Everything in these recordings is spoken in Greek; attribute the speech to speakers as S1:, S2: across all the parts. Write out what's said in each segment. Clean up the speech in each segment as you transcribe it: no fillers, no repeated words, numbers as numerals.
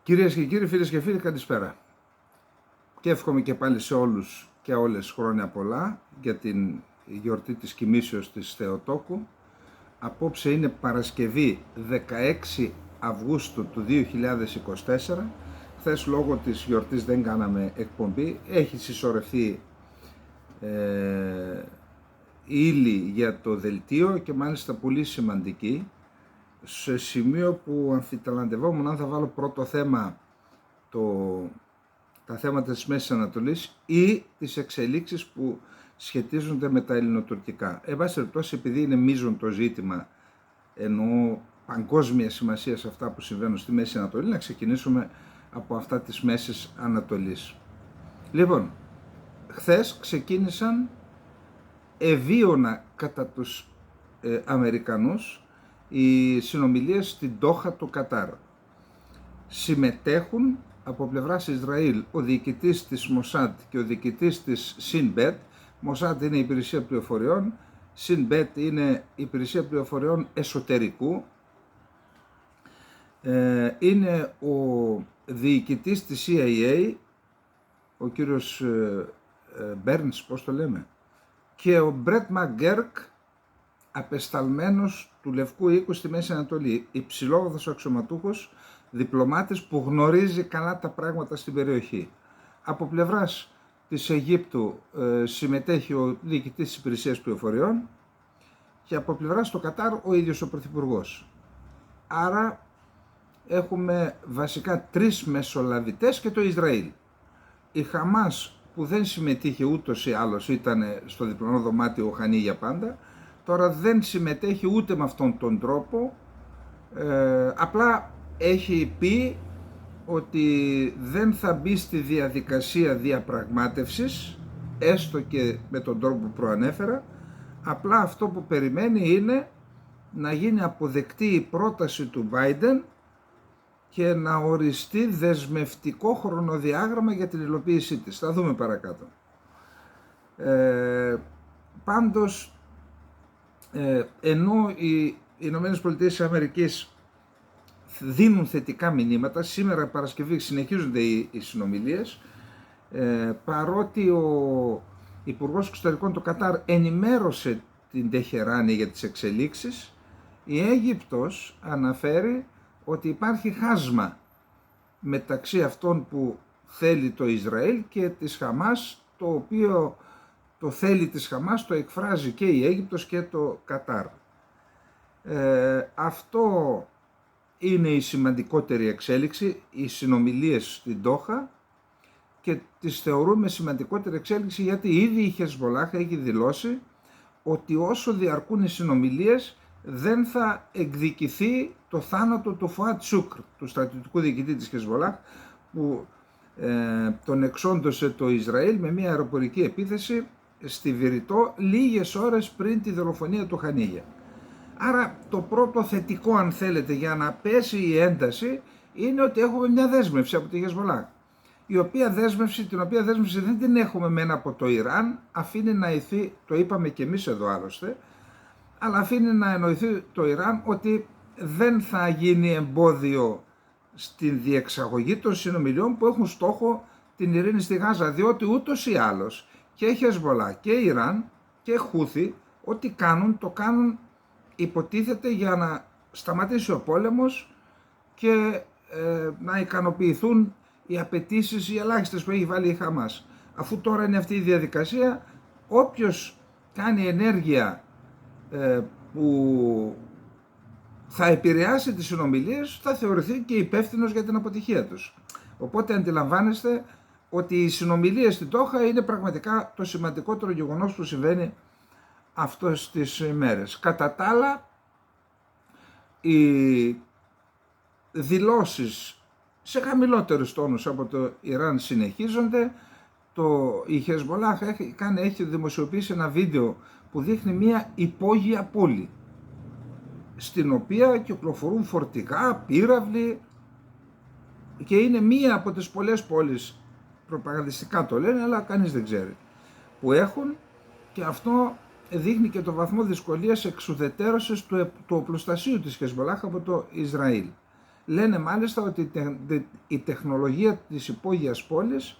S1: Κυρίες και κύριοι, φίλες και φίλοι, καλησπέρα. Και εύχομαι και πάλι σε όλους και όλες χρόνια πολλά για την γιορτή της κοιμήσεως της Θεοτόκου. Απόψε είναι Παρασκευή 16 Αυγούστου του 2024. Χθες λόγω της γιορτής δεν κάναμε εκπομπή. Έχει συσσωρευτεί ύλη για το δελτίο και μάλιστα πολύ σημαντική, σε σημείο που αμφιταλαντευόμουν αν θα βάλω πρώτο θέμα τα θέματα της Μέσης Ανατολής ή τις εξελίξεις που σχετίζονται με τα ελληνοτουρκικά. Εν πάση περιπτώσει, επειδή είναι μείζον το ζήτημα, εννοώ παγκόσμια σημασία σε αυτά που συμβαίνουν στη Μέση Ανατολή, να ξεκινήσουμε από αυτά της Μέσης Ανατολής. Λοιπόν, χθες ξεκίνησαν ευίωνα κατά τους Αμερικανούς οι συνομιλίες στην Ντόχα του Κατάρ. Συμμετέχουν από πλευράς Ισραήλ ο διοικητής της Μοσάντ και ο διοικητής της Σινμπέτ. Μοσάντ είναι η υπηρεσία πληροφοριών, Σινμπέτ είναι η υπηρεσία πληροφοριών εσωτερικού. Είναι ο διοικητής της CIA, ο κύριος Μπέρνς, πώς το λέμε, και ο Μπρέτ Μαγκέρκ, απεσταλμένος του Λευκού Οίκου στη Μέση Ανατολή, υψηλόβαθος αξιωματούχος, διπλωμάτης που γνωρίζει καλά τα πράγματα στην περιοχή. Από πλευράς της Αιγύπτου συμμετέχει ο διοικητής της υπηρεσίας πληροφοριών και από πλευράς του Κατάρ ο ίδιος ο Πρωθυπουργός. Άρα έχουμε βασικά τρεις μεσολαβητές και το Ισραήλ. Η Χαμάς, που δεν συμμετείχε ούτως ή άλλως, ήταν στο διπλανό δωμάτιο Χανί για πάντα, τώρα δεν συμμετέχει ούτε με αυτόν τον τρόπο, απλά έχει πει ότι δεν θα μπει στη διαδικασία διαπραγμάτευσης, έστω και με τον τρόπο που προανέφερα. Απλά αυτό που περιμένει είναι να γίνει αποδεκτή η πρόταση του Biden και να οριστεί δεσμευτικό χρονοδιάγραμμα για την υλοποίησή της. Θα δούμε παρακάτω. Πάντως, ενώ οι Ηνωμένες Πολιτείες της Αμερικής δίνουν θετικά μηνύματα, σήμερα Παρασκευή συνεχίζονται οι συνομιλίες, παρότι ο Υπουργός Εξωτερικών του Κατάρ ενημέρωσε την Τεχεράνη για τις εξελίξεις, η Αίγυπτος αναφέρει ότι υπάρχει χάσμα μεταξύ αυτών που θέλει το Ισραήλ και της Χαμάς, το οποίο το θέλει της Χαμάς το εκφράζει και η Αίγυπτος και το Κατάρ. Αυτό είναι η σημαντικότερη εξέλιξη, οι συνομιλίες στην Ντόχα, και τις θεωρούμε σημαντικότερη εξέλιξη γιατί ήδη η Χεσμολάχ έχει δηλώσει ότι όσο διαρκούν οι συνομιλίες δεν θα εκδικηθεί το θάνατο του Φουάτ Σούκρ, του στρατιωτικού διοικητή της Χεσμολάχ, που τον εξόντωσε το Ισραήλ με μια αεροπορική επίθεση στη Βηρητό λίγες ώρες πριν τη δολοφονία του Χανίγια. Άρα το πρώτο θετικό, αν θέλετε, για να πέσει η ένταση είναι ότι έχουμε μια δέσμευση από τη Χεσμολάχ, την οποία δέσμευση δεν την έχουμε μένα από το Ιράν, αφήνει να ηθεί, το είπαμε και εμείς εδώ άλλωστε, αλλά αφήνει να εννοηθεί το Ιράν ότι δεν θα γίνει εμπόδιο στην διεξαγωγή των συνομιλιών που έχουν στόχο την ειρήνη στη Γάζα, διότι ούτως ή άλλως και Χεσμολάχ και Ιράν και Χούθι ό,τι κάνουν, το κάνουν υποτίθεται για να σταματήσει ο πόλεμος και να ικανοποιηθούν οι απαιτήσεις, οι ελάχιστες που έχει βάλει η Χαμάς. Αφού τώρα είναι αυτή η διαδικασία, όποιος κάνει ενέργεια που θα επηρεάσει τις συνομιλίες θα θεωρηθεί και υπεύθυνος για την αποτυχία τους. Οπότε αντιλαμβάνεστε ότι οι συνομιλίες στην Ντόχα είναι πραγματικά το σημαντικότερο γεγονός που συμβαίνει αυτές τις μέρες. Κατά τα άλλα, οι δηλώσεις σε χαμηλότερους τόνους από το Ιράν συνεχίζονται. Η Χεσμολάχ έχει δημοσιοποιήσει ένα βίντεο που δείχνει μια υπόγεια πόλη, στην οποία κυκλοφορούν φορτηγά, πύραυλοι, και είναι μία από τις πολλές πόλεις, προπαγανδιστικά το λένε, αλλά κανείς δεν ξέρει, που έχουν, και αυτό δείχνει και το βαθμό δυσκολίας εξουδετερώσης του οπλοστασίου της Χεσμολάχ από το Ισραήλ. Λένε μάλιστα ότι η τεχνολογία της υπόγειας πόλης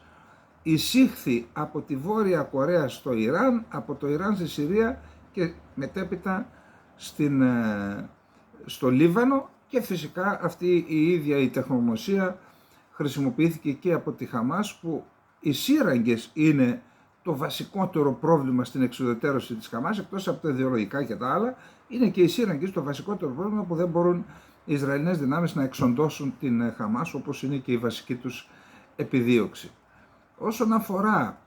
S1: εισήχθη από τη Βόρεια Κορέα στο Ιράν, από το Ιράν στη Συρία και μετέπειτα στο Λίβανο, και φυσικά αυτή η ίδια η τεχνογνωσία χρησιμοποιήθηκε και από τη Χαμάς, που οι σύραγγες είναι το βασικότερο πρόβλημα στην εξουδετερώση της Χαμάς, εκτός από τα ιδεολογικά και τα άλλα, είναι και οι σύραγγες το βασικότερο πρόβλημα, που δεν μπορούν οι Ισραηλινές δυνάμεις να εξοντώσουν την Χαμάς, όπως είναι και η βασική τους επιδίωξη. Όσον αφορά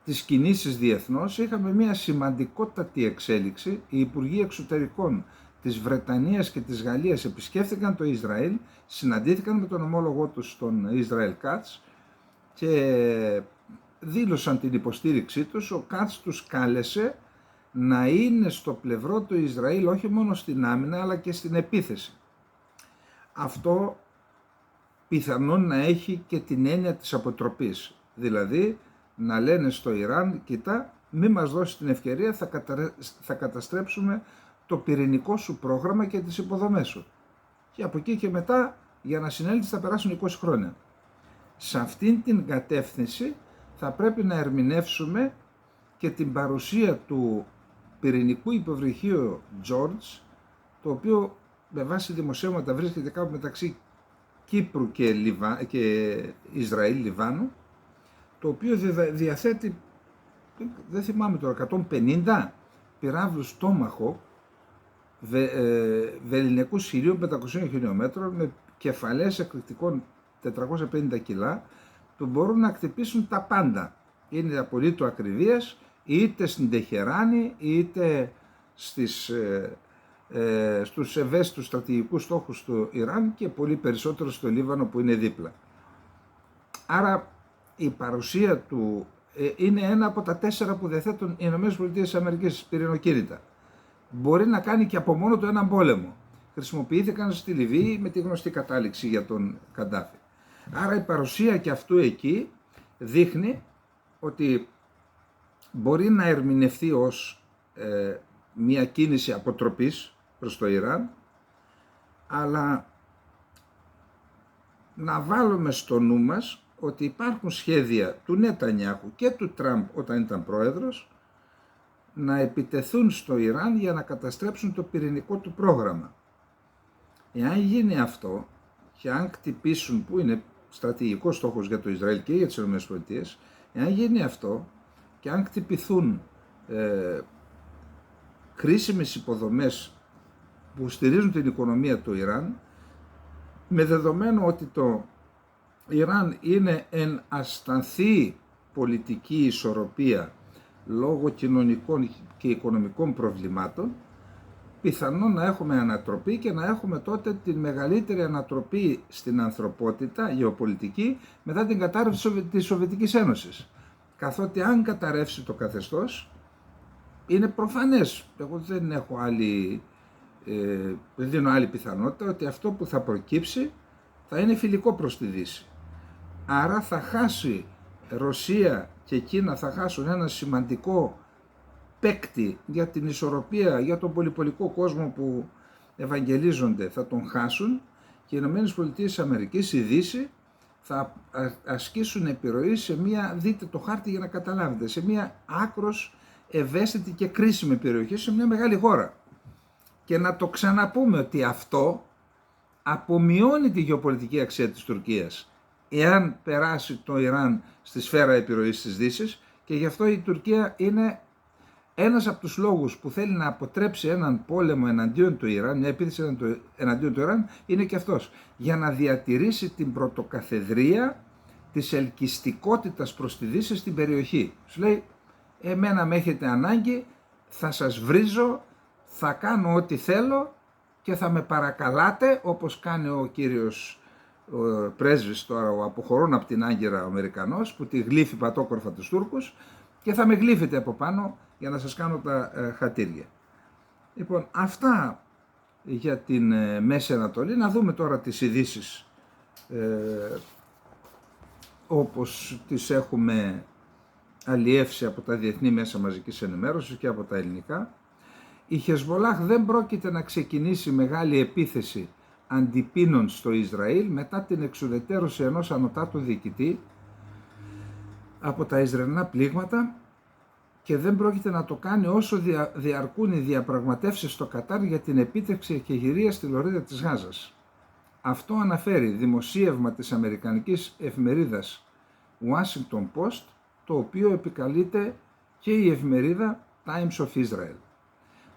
S1: τις κινήσεις διεθνώς, είχαμε μια σημαντικότατη εξέλιξη. Οι Υπουργοί Εξωτερικών της Βρετανίας και της Γαλλίας επισκέφθηκαν το Ισραήλ, συναντήθηκαν με τον ομόλογό τους τον Ισραήλ Κάτς και δήλωσαν την υποστήριξή τους. Ο Κάτς τους κάλεσε να είναι στο πλευρό του Ισραήλ όχι μόνο στην άμυνα αλλά και στην επίθεση. Αυτό πιθανόν να έχει και την έννοια της αποτροπής, δηλαδή να λένε στο Ιράν, κοίτα, μη μας δώσει την ευκαιρία, θα καταστρέψουμε το πυρηνικό σου πρόγραμμα και τις υποδομές σου. Και από εκεί και μετά, για να συνέλθεις, θα περάσουν 20 χρόνια. Σε αυτήν την κατεύθυνση θα πρέπει να ερμηνεύσουμε και την παρουσία του πυρηνικού υποβρυχίου George, το οποίο με βάση δημοσίευματα βρίσκεται κάπου μεταξύ Κύπρου και Ισραήλ, Λιβάνου, το οποίο διαθέτει, δεν θυμάμαι τώρα, 150 πυράβλους Tomahawk βελληνικούς 1500 χιλιόμετρων με κεφαλές εκρηκτικών 450 κιλά, που μπορούν να χτυπήσουν τα πάντα. Είναι απολύτως ακριβίας, είτε στην Τεχεράνη είτε στους ευαίσθητους στρατηγικούς στόχους του Ιράν και πολύ περισσότερο στο Λίβανο που είναι δίπλα. Άρα η παρουσία του είναι ένα από τα 4 που διαθέτουν οι ΗΠΑ πυρηνοκίνητα. Μπορεί να κάνει και από μόνο του έναν πόλεμο. Χρησιμοποιήθηκαν στη Λιβύη με τη γνωστή κατάληξη για τον Καντάφη. Άρα η παρουσία και αυτού εκεί δείχνει ότι μπορεί να ερμηνευτεί ως μια κίνηση αποτροπής προς το Ιράν, αλλά να βάλουμε στο νου μας ότι υπάρχουν σχέδια του Νετανιάχου και του Τραμπ όταν ήταν πρόεδρος να επιτεθούν στο Ιράν για να καταστρέψουν το πυρηνικό του πρόγραμμα. Εάν γίνει αυτό και αν χτυπήσουν, που είναι στρατηγικός στόχος για το Ισραήλ και για τις ΗΠΑ, εάν γίνει αυτό και αν χτυπηθούν κρίσιμες υποδομές που στηρίζουν την οικονομία του Ιράν, με δεδομένο ότι το Ιράν είναι εν ασταθή πολιτική ισορροπία λόγω κοινωνικών και οικονομικών προβλημάτων, πιθανόν να έχουμε ανατροπή και να έχουμε τότε την μεγαλύτερη ανατροπή στην ανθρωπότητα γεωπολιτική μετά την κατάρρευση της Σοβιετικής Ένωσης. Καθότι αν καταρρεύσει το καθεστώς, είναι προφανές, εγώ δεν δίνω άλλη πιθανότητα, ότι αυτό που θα προκύψει θα είναι φιλικό προς τη Δύση. Άρα θα χάσει Ρωσία και Κίνα, θα χάσουν ένα σημαντικό παίκτη για την ισορροπία, για τον πολυπολικό κόσμο που ευαγγελίζονται, θα τον χάσουν, και οι ΗΠΑ, η Δύση, θα ασκήσουν επιρροή σε μια, δείτε το χάρτη για να καταλάβετε, σε μια άκρος ευαίσθητη και κρίσιμη περιοχή, σε μια μεγάλη χώρα. Και να το ξαναπούμε ότι αυτό απομειώνει τη γεωπολιτική αξία της Τουρκίας εάν περάσει το Ιράν στη σφαίρα επιρροής της Δύσης, και γι' αυτό η Τουρκία είναι ένας από τους λόγους που θέλει να αποτρέψει έναν πόλεμο εναντίον του Ιράν, μια επίθεση εναντίον του Ιράν, είναι και αυτός, για να διατηρήσει την πρωτοκαθεδρία της ελκυστικότητας προς τη Δύση στην περιοχή. Σου λέει, εμένα με έχετε ανάγκη, θα σας βρίζω, θα κάνω ό,τι θέλω και θα με παρακαλάτε, όπως κάνει ο κύριος πρέσβης τώρα, ο αποχωρών από την Άγκυρα ο Αμερικανός, που τη γλύφει πατόκορφα τους Τούρκους, και θα με γλύφετε από πάνω για να σας κάνω τα χατήρια. Λοιπόν, αυτά για την Μέση Ανατολή. Να δούμε τώρα τις ειδήσεις όπως τις έχουμε αλλιεύσει από τα διεθνή μέσα μαζικής ενημέρωσης και από τα ελληνικά. Η Χεσμολάχ δεν πρόκειται να ξεκινήσει μεγάλη επίθεση αντιπίνων στο Ισραήλ μετά την εξουδετερώση ενός ανωτάτου διοικητή από τα Ισραηλινά πλήγματα και δεν πρόκειται να το κάνει όσο διαρκούν οι διαπραγματεύσεις στο Κατάρ για την επίτευξη εκεχηρίας στη λωρίδα της Γάζας. Αυτό αναφέρει δημοσίευμα της αμερικανικής εφημερίδας Washington Post, το οποίο επικαλείται και η εφημερίδα Times of Israel.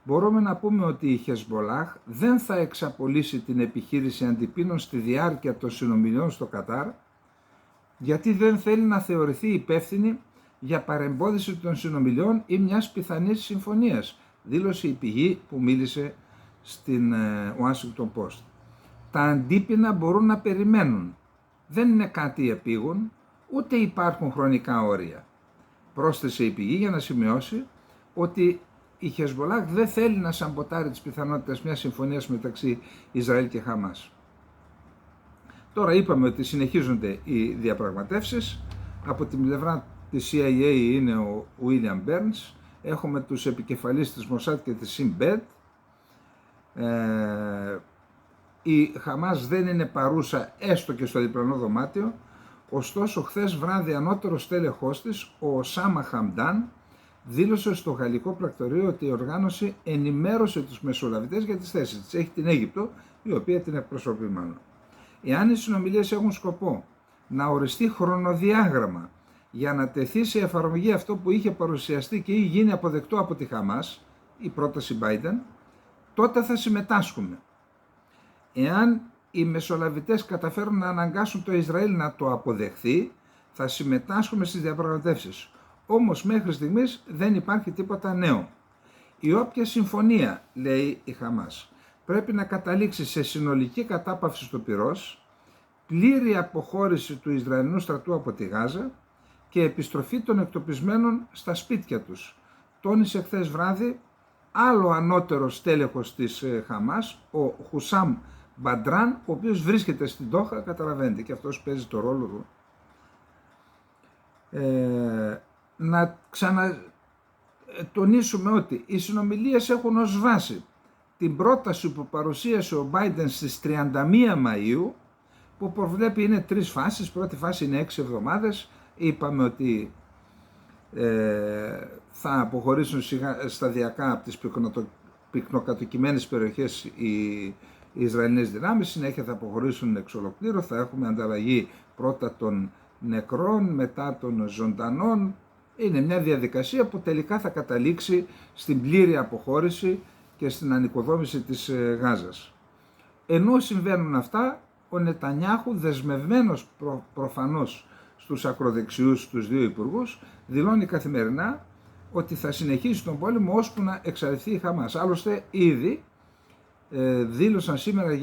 S1: Μπορούμε να πούμε ότι η Χεσμολάχ δεν θα εξαπολύσει την επιχείρηση αντιπίνων στη διάρκεια των συνομιλιών στο Κατάρ, γιατί δεν θέλει να θεωρηθεί υπεύθυνη για παρεμπόδιση των συνομιλιών ή μιας πιθανής συμφωνίας, δήλωσε η πηγή που μίλησε στην Washington Post. Τα αντίπεινα μπορούν να περιμένουν. Δεν είναι κάτι επίγον, ούτε υπάρχουν χρονικά όρια. Πρόσθεσε η πηγή για να σημειώσει ότι η Χεσμολάχ δεν θέλει να σαμποτάρει τις πιθανότητες μιας συμφωνίας μεταξύ Ισραήλ και Χαμάς. Τώρα είπαμε ότι συνεχίζονται οι διαπραγματεύσεις. Από την πλευρά της CIA είναι ο William Burns. Έχουμε τους επικεφαλείς της Mossad και της Shin Bet. Η Χαμάς δεν είναι παρούσα έστω και στο διπλανό δωμάτιο. Ωστόσο, χθες βράδυ ανώτερος τέλεχός της, ο Οσάμα Χαμντάν, δήλωσε στο γαλλικό πρακτορείο ότι η οργάνωση ενημέρωσε τους μεσολαβητές για τις θέσεις της. Έχει την Αίγυπτο, η οποία την εκπροσωπεί μάλλον. Εάν οι συνομιλίες έχουν σκοπό να οριστεί χρονοδιάγραμμα για να τεθεί σε εφαρμογή αυτό που είχε παρουσιαστεί και είχε γίνει αποδεκτό από τη Χαμάς, η πρόταση Biden, τότε θα συμμετάσχουμε. Εάν οι μεσολαβητές καταφέρουν να αναγκάσουν το Ισραήλ να το αποδεχθεί, θα συμμετάσχουμε στις διαπραγματεύσεις. Όμως μέχρι στιγμής δεν υπάρχει τίποτα νέο. Η όποια συμφωνία, λέει η Χαμάς, πρέπει να καταλήξει σε συνολική κατάπαυση του πυρός, πλήρη αποχώρηση του Ισραηλινού στρατού από τη Γάζα και επιστροφή των εκτοπισμένων στα σπίτια τους. Τόνισε χθες βράδυ άλλο ανώτερος τέλεχος της Χαμάς, ο Χουσάμ Μπαντράν, ο οποίος βρίσκεται στην Ντόχα, καταλαβαίνετε, και αυτός παίζει το ρόλο του. Να ξανατονίσουμε ότι οι συνομιλίες έχουν ως βάση την πρόταση που παρουσίασε ο Biden στις 31 Μαΐου, που προβλέπει είναι 3 φάσεις. Πρώτη φάση είναι 6 εβδομάδες. Είπαμε ότι θα αποχωρήσουν σταδιακά από τις πυκνοκατοικημένες περιοχές οι Ισραηλινές δυνάμεις, συνέχεια θα αποχωρήσουν εξ ολοκλήρου, θα έχουμε ανταλλαγή πρώτα των νεκρών, μετά των ζωντανών. Είναι μια διαδικασία που τελικά θα καταλήξει στην πλήρη αποχώρηση και στην ανοικοδόμηση της Γάζας. Ενώ συμβαίνουν αυτά, ο Νετανιάχου, δεσμευμένος προφανώς στους ακροδεξιούς, τους δύο υπουργούς, δηλώνει καθημερινά ότι θα συνεχίσει τον πόλεμο ώσπου να εξαλειφθεί η Χαμάς. Άλλωστε ήδη δήλωσαν σήμερα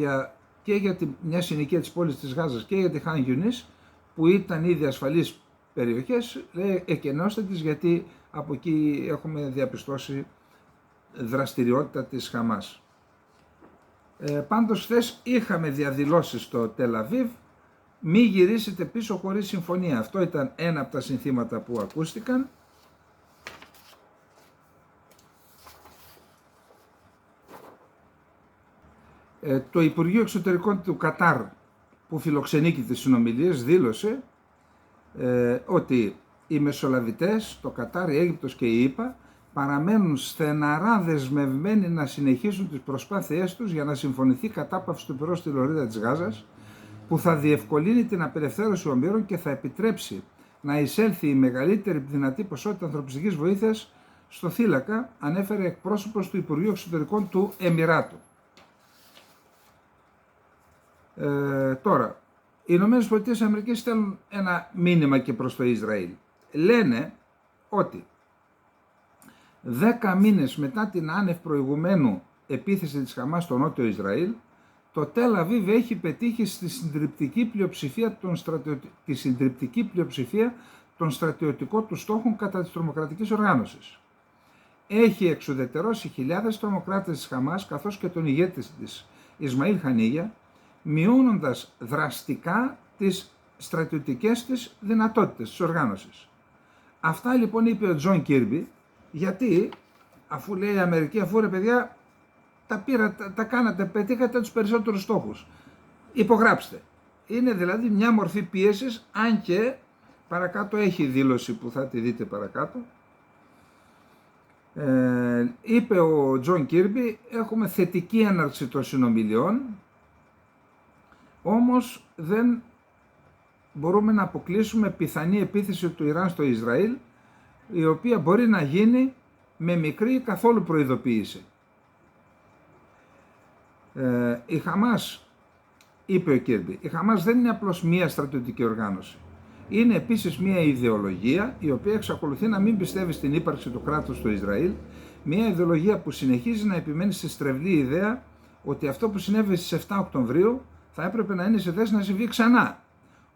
S1: και για μια συνοικία της πόλης της Γάζας και για τη Χάν Γιουνίς, που ήταν ήδη ασφαλείς περιοχές, εκενώστε τις, γιατί από εκεί έχουμε διαπιστώσει δραστηριότητα της Χαμάς. Πάντως χθες είχαμε διαδηλώσεις στο Τελ-Αβίβ, μη γυρίσετε πίσω χωρίς συμφωνία. Αυτό ήταν ένα από τα συνθήματα που ακούστηκαν. Το Υπουργείο Εξωτερικών του Κατάρ, που φιλοξενεί τις συνομιλίες, δήλωσε ότι οι μεσολαβητές, το Κατάρ, η Αίγυπτος και η ΗΠΑ, παραμένουν στεναρά δεσμευμένοι να συνεχίσουν τις προσπάθειές τους για να συμφωνηθεί κατάπαυση του πυρός στη λωρίδα της Γάζας, που θα διευκολύνει την απελευθέρωση ομήρων και θα επιτρέψει να εισέλθει η μεγαλύτερη δυνατή ποσότητα ανθρωπιστικής βοήθειας στο θύλακα, ανέφερε εκπρόσωπος του Υπουργείου Εξωτερικών του Εμιράτου. Τώρα, οι ΗΠΑ στέλνουν ένα μήνυμα και προς το Ισραήλ. Λένε ότι 10 μήνες μετά την άνευ προηγουμένου επίθεση της Χαμάς στο νότιο Ισραήλ, το Τελ-Αβίβ έχει πετύχει τη συντριπτική πλειοψηφία των στρατιωτικών του στόχων κατά της τρομοκρατικής οργάνωσης. Έχει εξουδετερώσει χιλιάδες τρομοκράτες της Χαμάς, καθώς και τον ηγέτη της Ισμαήλ Χανίγια, μειώνοντας δραστικά τις στρατιωτικές της δυνατότητες της οργάνωσης. Αυτά λοιπόν είπε ο Τζον Κίρμπι, γιατί αφού λέει η Αμερική, αφού ρε παιδιά τα κάνατε, πετύχατε τους περισσότερους στόχους. Υπογράψτε. Είναι δηλαδή μια μορφή πίεσης, αν και παρακάτω έχει δήλωση που θα τη δείτε παρακάτω. Είπε ο Τζον Κίρμπι, έχουμε θετική έναρξη των συνομιλιών, όμως δεν μπορούμε να αποκλείσουμε πιθανή επίθεση του Ιράν στο Ισραήλ, η οποία μπορεί να γίνει με μικρή ή καθόλου προειδοποίηση. Η Χαμάς, είπε ο Κίρμπι, η Χαμάς δεν είναι απλώς μία στρατιωτική οργάνωση. Είναι επίσης μία ιδεολογία η οποία εξακολουθεί να μην πιστεύει στην ύπαρξη του κράτους του Ισραήλ, μία ιδεολογία που συνεχίζει να επιμένει στη στρεβλή ιδέα ότι αυτό που συνέβη στις 7 Οκτωβρίου θα έπρεπε να είναι σε θέση να συμβεί ξανά.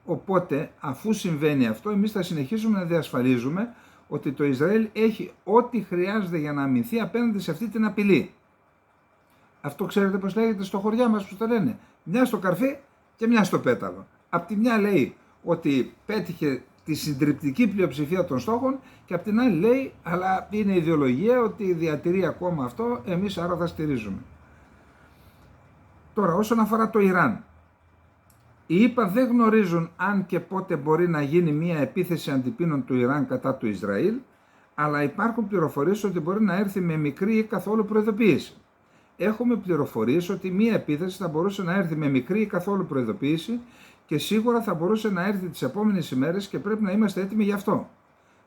S1: Οπότε, αφού συμβαίνει αυτό, εμείς θα συνεχίσουμε να διασφαλίζουμε ότι το Ισραήλ έχει ό,τι χρειάζεται για να αμυνθεί απέναντι σε αυτή την απειλή. Αυτό ξέρετε πώς λέγεται στο χωριά μας που το λένε. Μια στο καρφί και μια στο πέταλο. Απ' τη μια λέει ότι πέτυχε τη συντριπτική πλειοψηφία των στόχων και απ' την άλλη λέει, αλλά είναι ιδεολογία ότι διατηρεί ακόμα αυτό, εμείς άρα θα στηρίζουμε. Τώρα, όσον αφορά το Ιράν, οι ΗΠΑ δεν γνωρίζουν αν και πότε μπορεί να γίνει μια επίθεση αντιπίνων του Ιράν κατά του Ισραήλ, αλλά υπάρχουν πληροφορίες ότι μπορεί να έρθει με μικρή ή καθόλου προειδοποίηση. Έχουμε πληροφορίες ότι μια επίθεση θα μπορούσε να έρθει με μικρή ή καθόλου προειδοποίηση και σίγουρα θα μπορούσε να έρθει τις επόμενες ημέρες και πρέπει να είμαστε έτοιμοι γι' αυτό.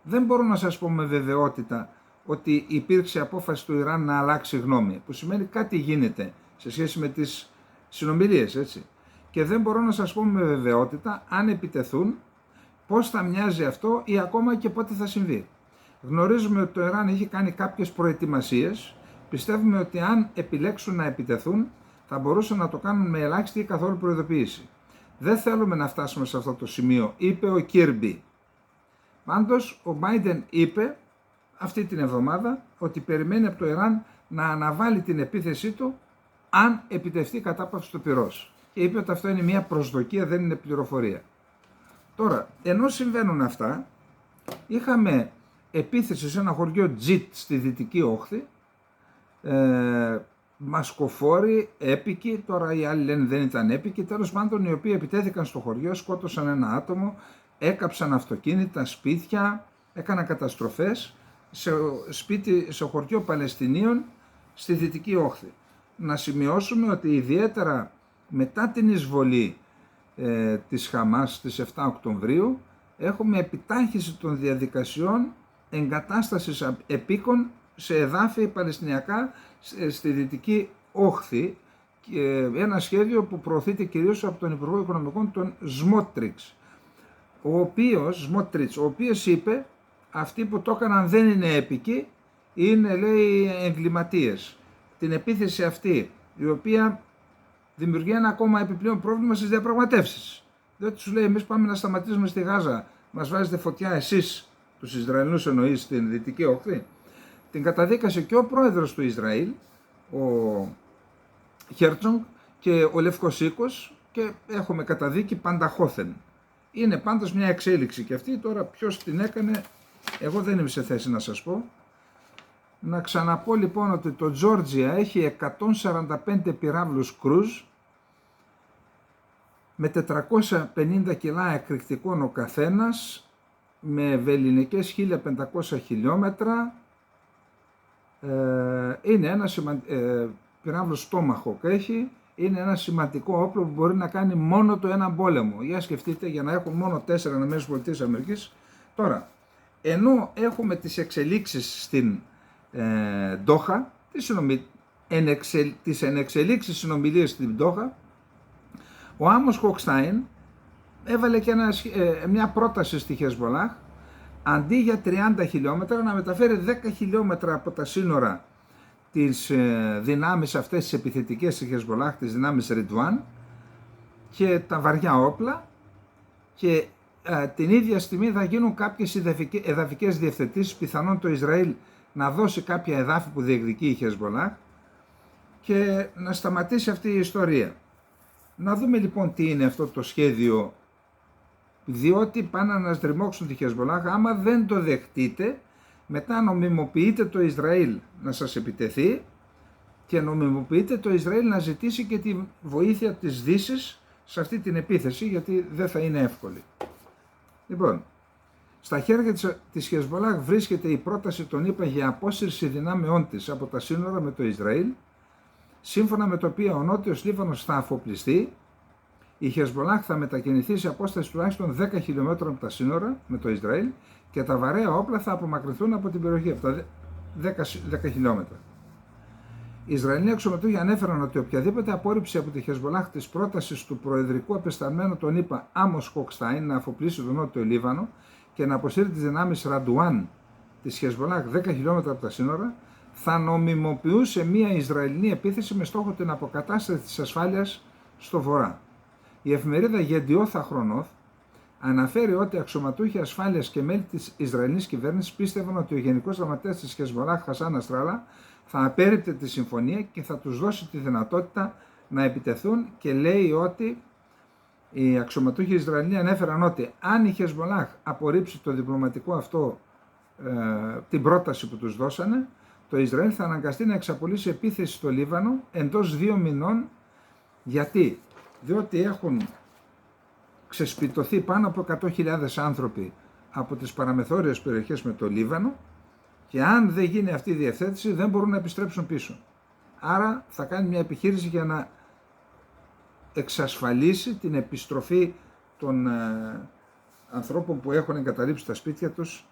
S1: Δεν μπορώ να σας πω με βεβαιότητα ότι υπήρξε απόφαση του Ιράν να αλλάξει γνώμη, που σημαίνει κάτι γίνεται σε σχέση με τις συνομιλίες, έτσι. Και δεν μπορώ να σας πω με βεβαιότητα αν επιτεθούν, πώς θα μοιάζει αυτό ή ακόμα και πότε θα συμβεί. Γνωρίζουμε ότι το Ιράν έχει κάνει κάποιες προετοιμασίες. Πιστεύουμε ότι αν επιλέξουν να επιτεθούν, θα μπορούσαν να το κάνουν με ελάχιστη ή καθόλου προειδοποίηση. Δεν θέλουμε να φτάσουμε σε αυτό το σημείο, είπε ο Κίρμπι. Πάντως, ο Μπάιντεν είπε αυτή την εβδομάδα ότι περιμένει από το Ιράν να αναβάλει την επίθεσή του αν επιτευχθεί κατάπαυση του πυρός. Και είπε ότι αυτό είναι μια προσδοκία, δεν είναι πληροφορία. Τώρα, ενώ συμβαίνουν αυτά, είχαμε επίθεση σε ένα χωριό Τζιτ στη Δυτική Όχθη, μασκοφόροι, έπικοι, τώρα οι άλλοι λένε δεν ήταν έπικοι, τέλος πάντων οι οποίοι επιτέθηκαν στο χωριό, σκότωσαν ένα άτομο, έκαψαν αυτοκίνητα, σπίτια, έκαναν καταστροφές σε χωριό Παλαιστινίων στη Δυτική Όχθη. Να σημειώσουμε ότι ιδιαίτερα μετά την εισβολή της Χαμάς στις 7 Οκτωβρίου έχουμε επιτάχυση των διαδικασιών εγκατάστασης επίκων σε εδάφη παλαιστινιακά στη Δυτική Όχθη, ένα σχέδιο που προωθείται κυρίως από τον Υπουργό Οικονομικών, τον Σμότριτς, ο οποίος είπε αυτοί που το έκαναν δεν είναι έπικοι, είναι, λέει, εγκληματίες. Την επίθεση αυτή, η οποία δημιουργεί ένα ακόμα επιπλέον πρόβλημα στις διαπραγματεύσεις. Διότι τους λέει, εμείς πάμε να σταματήσουμε στη Γάζα, μας βάζετε φωτιά εσείς, τους Ισραηλινούς εννοείς, στην Δυτική Όχθη. Την καταδίκασε και ο πρόεδρος του Ισραήλ, ο Χέρτσογκ, και ο Λευκός Οίκος, και έχουμε καταδίκη πανταχώθεν. Είναι πάντως μια εξέλιξη και αυτή, τώρα ποιος την έκανε, εγώ δεν είμαι σε θέση να σας πω. Να ξαναπώ λοιπόν ότι το Τζόρτζια έχει 145 πυράβλους κρούζ με 450 κιλά εκρηκτικών ο καθένας, με βελληνικές 1500 χιλιόμετρα. Είναι ένα πυράβλος Tomahawk έχει, είναι ένα σημαντικό όπλο που μπορεί να κάνει μόνο το ένα πόλεμο. Για σκεφτείτε, για να έχουν μόνο 4 ΗΠΑ. Τώρα, ενώ έχουμε τις εξελίξεις στην Ντόχα, τις ενεξελίξεις συνομιλίες στην Ντόχα, ο Άμος Χοκστάιν έβαλε και μια πρόταση στη Χεσμολάχ, αντί για 30 χιλιόμετρα να μεταφέρει 10 χιλιόμετρα από τα σύνορα τις δυνάμεις αυτές τις επιθετικές στη Χεσμολάχ, τις δυνάμεις Ριντουάν και τα βαριά όπλα, και την ίδια στιγμή θα γίνουν κάποιες εδαφικές διευθετήσεις, πιθανόν το Ισραήλ να δώσει κάποια εδάφη που διεκδικεί η Χεσμολάχ και να σταματήσει αυτή η ιστορία. Να δούμε λοιπόν τι είναι αυτό το σχέδιο, διότι πάνε να στριμώξουν τη Χεσμολάχ. Άμα δεν το δεχτείτε, μετά νομιμοποιείτε το Ισραήλ να σας επιτεθεί και νομιμοποιείται το Ισραήλ να ζητήσει και τη βοήθεια της Δύσης σε αυτή την επίθεση, γιατί δεν θα είναι εύκολη. Λοιπόν, στα χέρια της Χεσμολάχ βρίσκεται η πρόταση των ΗΠΑ για απόσυρση δυνάμεών της από τα σύνορα με το Ισραήλ, σύμφωνα με το οποίο ο Νότιος Λίβανος θα αφοπλιστεί, η Χεσμολάχ θα μετακινηθεί σε απόσταση τουλάχιστον 10 χιλιόμετρων από τα σύνορα με το Ισραήλ και τα βαρέα όπλα θα απομακρυνθούν από την περιοχή, από τα 10 χιλιόμετρα. Οι Ισραηλοί αξιωματούχοι ανέφεραν ότι οποιαδήποτε απόρριψη από τη Χεσμολάχ της πρότασης του προεδρικού απεσταλμένου των ΗΠΑ Άμος Χοκστάιν να αφοπλίσει τον Νότιο Λίβανο και να αποσύρει τις δυνάμεις Ραντουάν της Χεσμολάχ 10 χιλιόμετρα από τα σύνορα, θα νομιμοποιούσε μια Ισραηλινή επίθεση με στόχο την αποκατάσταση της ασφάλειας στο βορρά. Η εφημερίδα Γεντιόθα Χρονόθ αναφέρει ότι αξιωματούχοι ασφάλειας και μέλη της Ισραηλινής κυβέρνησης πίστευαν ότι ο Γενικός Γραμματέας της Χεσμολάχ Χασάν Νασράλα θα απέρριπτε τη συμφωνία και θα τους δώσει τη δυνατότητα να επιτεθούν, και λέει ότι οι αξιωματούχοι Ισραηλοί ανέφεραν ότι αν η Χεσμολάχ απορρίψει το διπλωματικό αυτό την πρόταση που τους δώσανε, το Ισραήλ θα αναγκαστεί να εξαπολύσει επίθεση στο Λίβανο εντός 2 μηνών. Γιατί? Διότι έχουν ξεσπιτωθεί πάνω από 100.000 άνθρωποι από τις παραμεθόριες περιοχές με το Λίβανο, και αν δεν γίνει αυτή η διευθέτηση δεν μπορούν να επιστρέψουν πίσω. Άρα θα κάνει μια επιχείρηση για να εξασφαλίσει την επιστροφή των ανθρώπων που έχουν εγκαταλείψει τα σπίτια τους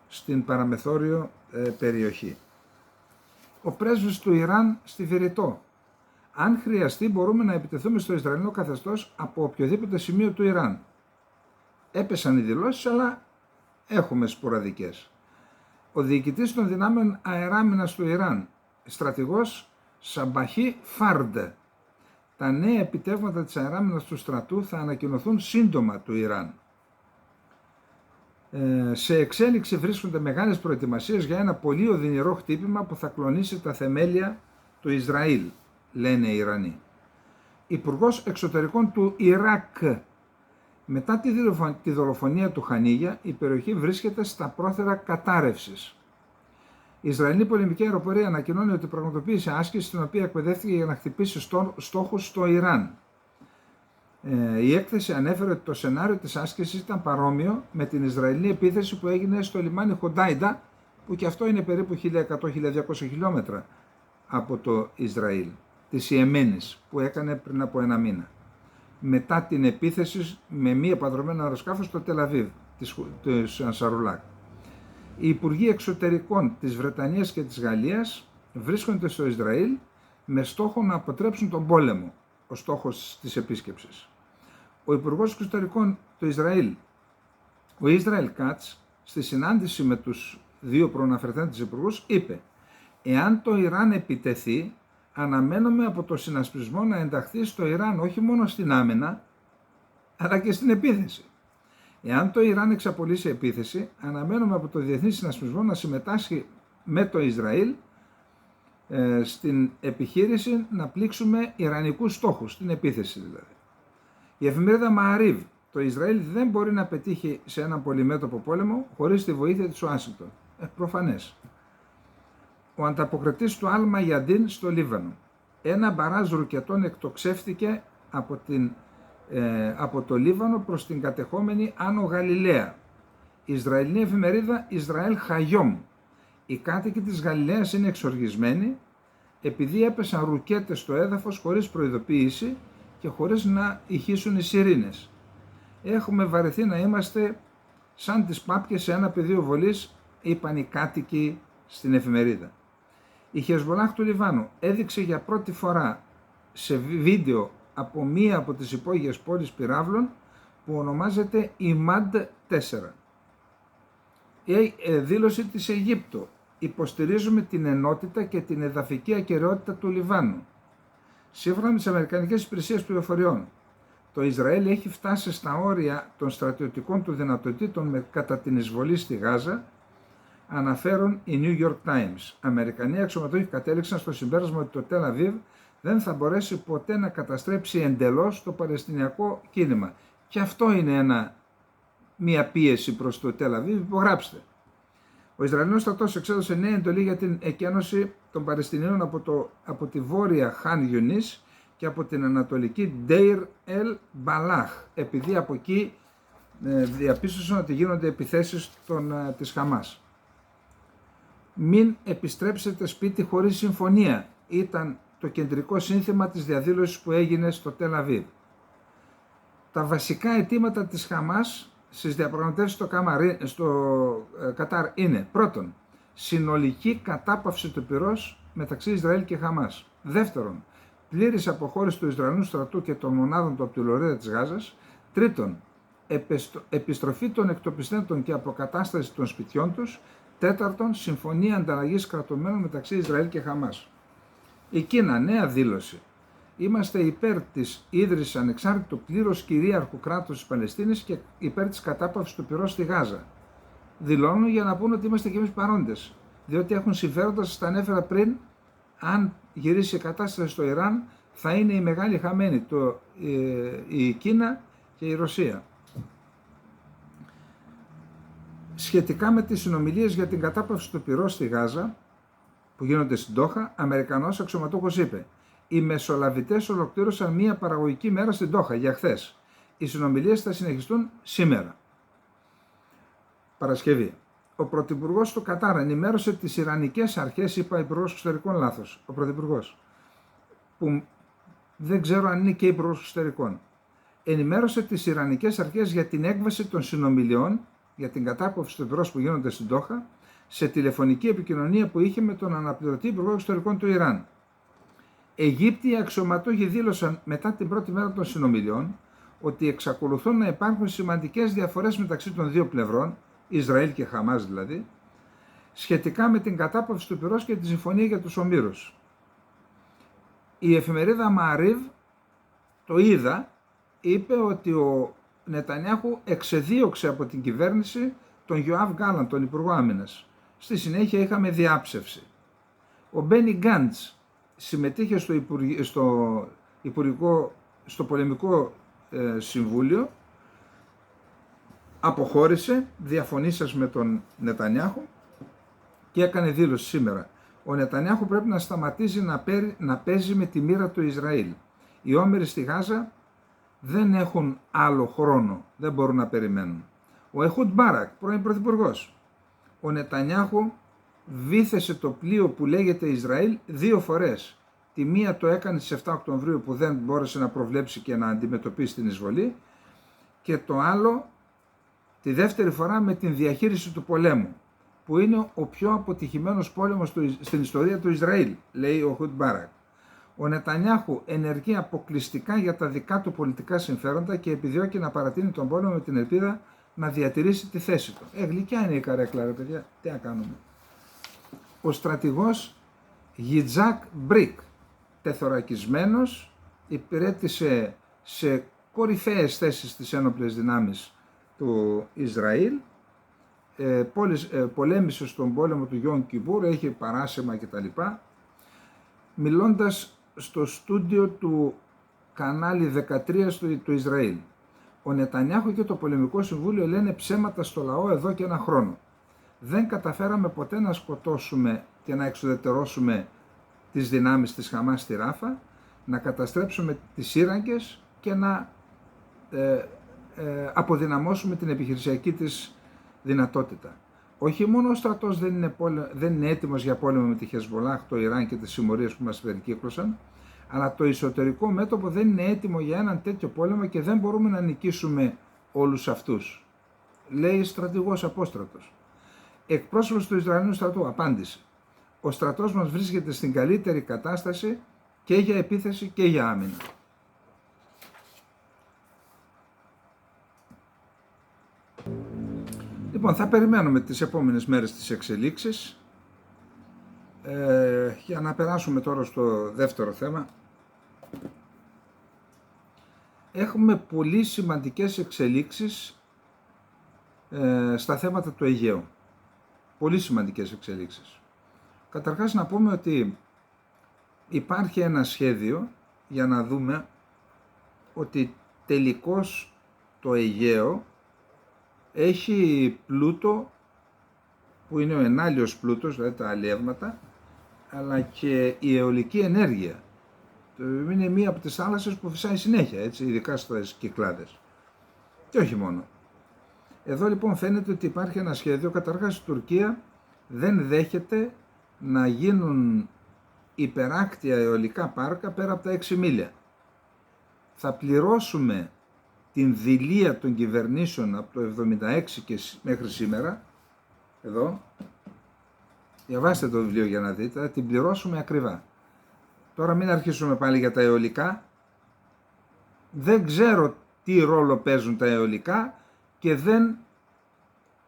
S1: στην παραμεθόριο περιοχή. Ο πρέσβης του Ιράν στη Βηρητό. Αν χρειαστεί μπορούμε να επιτεθούμε στο Ισραηλινό καθεστώς από οποιοδήποτε σημείο του Ιράν. Έπεσαν οι δηλώσεις, αλλά έχουμε σποραδικές. Ο διοικητής των δυνάμεων αεράμινας του Ιράν, στρατηγός Σαμπαχί Φάρντε. Τα νέα επιτεύγματα της αεράμινας του στρατού θα ανακοινωθούν σύντομα του Ιράν. Σε εξέλιξη βρίσκονται μεγάλες προετοιμασίες για ένα πολύ οδυνηρό χτύπημα που θα κλονίσει τα θεμέλια του Ισραήλ, λένε οι Ιρανοί. Υπουργός Εξωτερικών του Ιράκ. Μετά τη δολοφονία του Χανίγια, η περιοχή βρίσκεται στα πρόθερα κατάρρευσης. Η Ισραηλινή πολεμική αεροπορία ανακοινώνει ότι πραγματοποίησε άσκηση στην οποία εκπαιδεύτηκε για να χτυπήσει στόχους στο Ιράν. Η έκθεση ανέφερε ότι το σενάριο της άσκησης ήταν παρόμοιο με την Ισραηλινή επίθεση που έγινε στο λιμάνι Χοντάιντα, που και αυτό είναι περίπου 1100-1200 χιλιόμετρα από το Ισραήλ, της Ιεμένης, που έκανε πριν από 1 μήνα. Μετά την επίθεση με μη επανδρωμένο αεροσκάφο στο Τελαβίβ της Ανσαρουλάκ. Οι Υπουργοί Εξωτερικών της Βρετανίας και της Γαλλίας βρίσκονται στο Ισραήλ με στόχο να αποτρέψουν τον πόλεμο, ο στόχος της επίσκεψης. Ο Υπουργός Εξωτερικών του Ισραήλ, ο Ισραήλ Κάτς, στη συνάντηση με τους 2 προαναφερθέντες υπουργούς, είπε: «Εάν το Ιράν επιτεθεί, αναμένουμε από το συνασπισμό να ενταχθεί στο Ιράν όχι μόνο στην άμυνα, αλλά και στην επίθεση. Εάν το Ιράν εξαπολύσει επίθεση, αναμένουμε από το διεθνή συνασπισμό να συμμετάσχει με το Ισραήλ στην επιχείρηση να πλήξουμε ιρανικούς στόχους, στην επίθεση δηλαδή». Η εφημερίδα Μααρίβ: «Το Ισραήλ δεν μπορεί να πετύχει σε έναν πολυμέτωπο πόλεμο χωρίς τη βοήθεια της Ουάσιγκτον». Προφανές. Ο ανταποκριτής του Αλ Μαγιαντίν στο Λίβανο. Ένα μπαράζ ρουκετών εκτοξεύτηκε από το Λίβανο προς την κατεχόμενη Άνω Γαλιλαία. Η Ισραηλινή εφημερίδα Ισραήλ Χαγιόμ. Οι κάτοικοι της Γαλιλαίας είναι εξοργισμένοι επειδή έπεσαν ρουκέτες στο έδαφος χωρίς προειδοποίηση και χωρίς να ηχήσουν οι σιρήνες. Έχουμε βαρεθεί να είμαστε σαν τις πάπκες σε ένα πεδίο βολής, είπαν οι κάτοικοι στην εφημερίδα. Η Χεσμολάχ του Λιβάνου έδειξε για πρώτη φορά σε βίντεο από μία από τις υπόγειες πόλεις πυράβλων που ονομάζεται Ιμάντ 4. Η δήλωση της Αιγύπτου: «Υποστηρίζουμε την ενότητα και την εδαφική ακεραιότητα του Λιβάνου». Σύμφωνα με τις Αμερικανικές Υπηρεσίες Πληροφοριών, το Ισραήλ έχει φτάσει στα όρια των στρατιωτικών του δυνατοτήτων κατά την εισβολή στη Γάζα, αναφέρουν οι New York Times. Αμερικανοί αξιωματούχοι κατέληξαν στο συμπέρασμα ότι το Τελαβίβ δεν θα μπορέσει ποτέ να καταστρέψει εντελώς το παλαιστινιακό κίνημα. Και αυτό είναι μια πίεση προς το Τελαβίβ, υπογράψτε. Ο Ισραηλινός στρατός εξέδωσε νέα εντολή για την εκένωση των Παλαιστινίων από τη βόρεια Χαν Γιουνίς και από την ανατολική Ντέιρ Ελ Μπαλάχ, επειδή από εκεί διαπίστωσαν ότι γίνονται επιθέσεις της Χαμάς. «Μην επιστρέψετε σπίτι χωρίς συμφωνία» ήταν το κεντρικό σύνθημα της διαδήλωσης που έγινε στο Τελ Αβίβ. Τα βασικά αιτήματα της Χαμάς στις διαπραγματεύσεις στο Κατάρ είναι: πρώτον, συνολική κατάπαυση του πυρός μεταξύ Ισραήλ και Χαμάς. Δεύτερον, πλήρης αποχώρηση του Ισραηλινού στρατού και των μονάδων του από τη λωρίδα της Γάζας. Τρίτον, επιστροφή των εκτοπιστέντων και αποκατάσταση των σπιτιών τους. Τέταρτον, συμφωνία ανταλλαγής κρατουμένων μεταξύ Ισραήλ και Χαμάς. Η Κίνα, νέα δήλωση. Είμαστε υπέρ της ίδρυσης ανεξάρτητου πλήρως κυρίαρχου κράτους της Παλαιστίνης και υπέρ της κατάπαυσης του πυρός στη Γάζα. Δηλώνουν για να πούνε ότι είμαστε κι εμείς παρόντες, διότι έχουν συμφέροντα, σας τα ανέφερα πριν. Αν γυρίσει η κατάσταση στο Ιράν, θα είναι η μεγάλη χαμένη η Κίνα και η Ρωσία. Σχετικά με τις συνομιλίες για την κατάπαυση του πυρός στη Γάζα που γίνονται στην Ντόχα, Αμερικανός αξιωματούχος είπε: «Οι μεσολαβητές ολοκλήρωσαν μία παραγωγική μέρα στην Ντόχα για χθες. Οι συνομιλίες θα συνεχιστούν σήμερα». Παρασκευή. Ο Πρωθυπουργός του Κατάρ ενημέρωσε τις Ιρανικές αρχές, είπα Υπουργός Εξωτερικών, λάθος, ο Πρωθυπουργός, που δεν ξέρω αν είναι και Υπουργός Εξωτερικών, ενημέρωσε τις Ιρανικές αρχές για την έκβαση των συνομιλιών για την κατάπαυση του πυρός που γίνονται στην Ντόχα σε τηλεφωνική επικοινωνία που είχε με τον αναπληρωτή Υπουργό Εξωτερικών του Ιράν. Αιγύπτιοι αξιωματούχοι δήλωσαν μετά την πρώτη μέρα των συνομιλιών ότι εξακολουθούν να υπάρχουν σημαντικές διαφορές μεταξύ των δύο πλευρών, Ισραήλ και Χαμάς δηλαδή, σχετικά με την κατάπαυση του πυρός και τη συμφωνία για τους ομήρους. Η εφημερίδα Μααρίβ, το είδα, είπε ότι ο Νετανιάχου εξεδίωξε από την κυβέρνηση τον Γιοάβ Γκάλαντ, τον Υπουργό Άμυνας. Στη συνέχεια είχαμε διάψευση. Ο Μπένι Γκάντς συμμετείχε στο πολεμικό συμβούλιο, αποχώρησε, διαφωνήσας με τον Νετανιάχου και έκανε δήλωση σήμερα. Ο Νετανιάχου πρέπει να σταματήσει να παίζει με τη μοίρα του Ισραήλ. Οι όμηροι στη Γάζα δεν έχουν άλλο χρόνο, δεν μπορούν να περιμένουν. Ο Εχούντ Μπάρακ, πρώην πρωθυπουργός. Ο Νετανιάχου βύθεσε το πλοίο που λέγεται Ισραήλ 2 φορές. Τη μία το έκανε στις 7 Οκτωβρίου που δεν μπόρεσε να προβλέψει και να αντιμετωπίσει την εισβολή, και το άλλο τη δεύτερη φορά με την διαχείριση του πολέμου, που είναι ο πιο αποτυχημένος πόλεμος στην ιστορία του Ισραήλ, λέει ο Εχούντ Μπάρακ. Ο Νετανιάχου ενεργεί αποκλειστικά για τα δικά του πολιτικά συμφέροντα και επιδιώκει να παρατείνει τον πόλεμο με την ελπίδα να διατηρήσει τη θέση του. Γλυκιά είναι η καρέκλα, ρε παιδιά, τι να κάνουμε. Ο στρατηγός Γιτζάκ Μπρικ, τεθωρακισμένος, υπηρέτησε σε κορυφαίες θέσεις στις ένοπλες δυνάμεις του Ισραήλ, πολέμησε στον πόλεμο του Γιον Κιμπούρ, έχει παράσημα κτλ. Μιλώντας στο στούντιο του κανάλι 13 του Ισραήλ, ο Νετανιάχου και το πολεμικό συμβούλιο λένε ψέματα στο λαό εδώ και 1 χρόνο. Δεν καταφέραμε ποτέ να σκοτώσουμε και να εξουδετερώσουμε τις δυνάμεις της Χαμάς στη Ράφα, να καταστρέψουμε τις σύραγγες και να αποδυναμώσουμε την επιχειρησιακή της δυνατότητα. Όχι μόνο ο στρατός δεν είναι έτοιμος για πόλεμο με τη Χεσμολάχ, το Ιράν και τις συμμορίες που μας περικύκλωσαν, αλλά το εσωτερικό μέτωπο δεν είναι έτοιμο για έναν τέτοιο πόλεμο και δεν μπορούμε να νικήσουμε όλους αυτούς, λέει στρατηγός Απόστρατος. Εκπρόσωπος του Ισραηλινού στρατού απάντησε: ο στρατός μας βρίσκεται στην καλύτερη κατάσταση και για επίθεση και για άμυνα. Λοιπόν, θα περιμένουμε τις επόμενες μέρες τις εξελίξεις. Για να περάσουμε τώρα στο δεύτερο θέμα. Έχουμε πολύ σημαντικές εξελίξεις στα θέματα του Αιγαίου. Πολύ σημαντικές εξελίξεις. Καταρχάς να πούμε ότι υπάρχει ένα σχέδιο για να δούμε ότι τελικώς το Αιγαίο έχει πλούτο που είναι ο ενάλιος πλούτος, δηλαδή τα αλλιεύματα, αλλά και η αιωλική ενέργεια. Είναι μία από τις θάλασσες που φυσάει συνέχεια, έτσι, ειδικά στις Κυκλάδες. Και όχι μόνο. Εδώ λοιπόν φαίνεται ότι υπάρχει ένα σχέδιο. Καταρχάς η Τουρκία δεν δέχεται να γίνουν υπεράκτια αιωλικά πάρκα πέρα από τα 6 μίλια. Θα πληρώσουμε την δειλία των κυβερνήσεων από το 1976 και μέχρι σήμερα, εδώ, διαβάστε το βιβλίο για να δείτε, θα την πληρώσουμε ακριβά. Τώρα μην αρχίσουμε πάλι για τα αιωλικά. Δεν ξέρω τι ρόλο παίζουν τα αιωλικά και δεν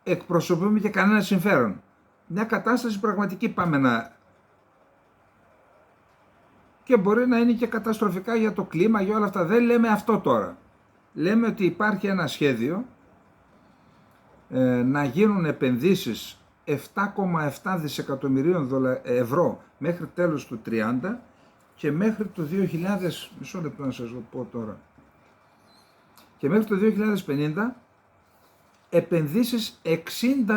S1: εκπροσωπούμε και κανένα συμφέρον. Μια κατάσταση πραγματική πάμε να... Και μπορεί να είναι και καταστροφικά για το κλίμα, για όλα αυτά. Δεν λέμε αυτό τώρα. Λέμε ότι υπάρχει ένα σχέδιο να γίνουν επενδύσεις 7,7 δισεκατομμυρίων ευρώ μέχρι τέλος του 30 και μέχρι το 2000, μισό λεπτό να σας το πω τώρα, και μέχρι το 2050 επενδύσεις 60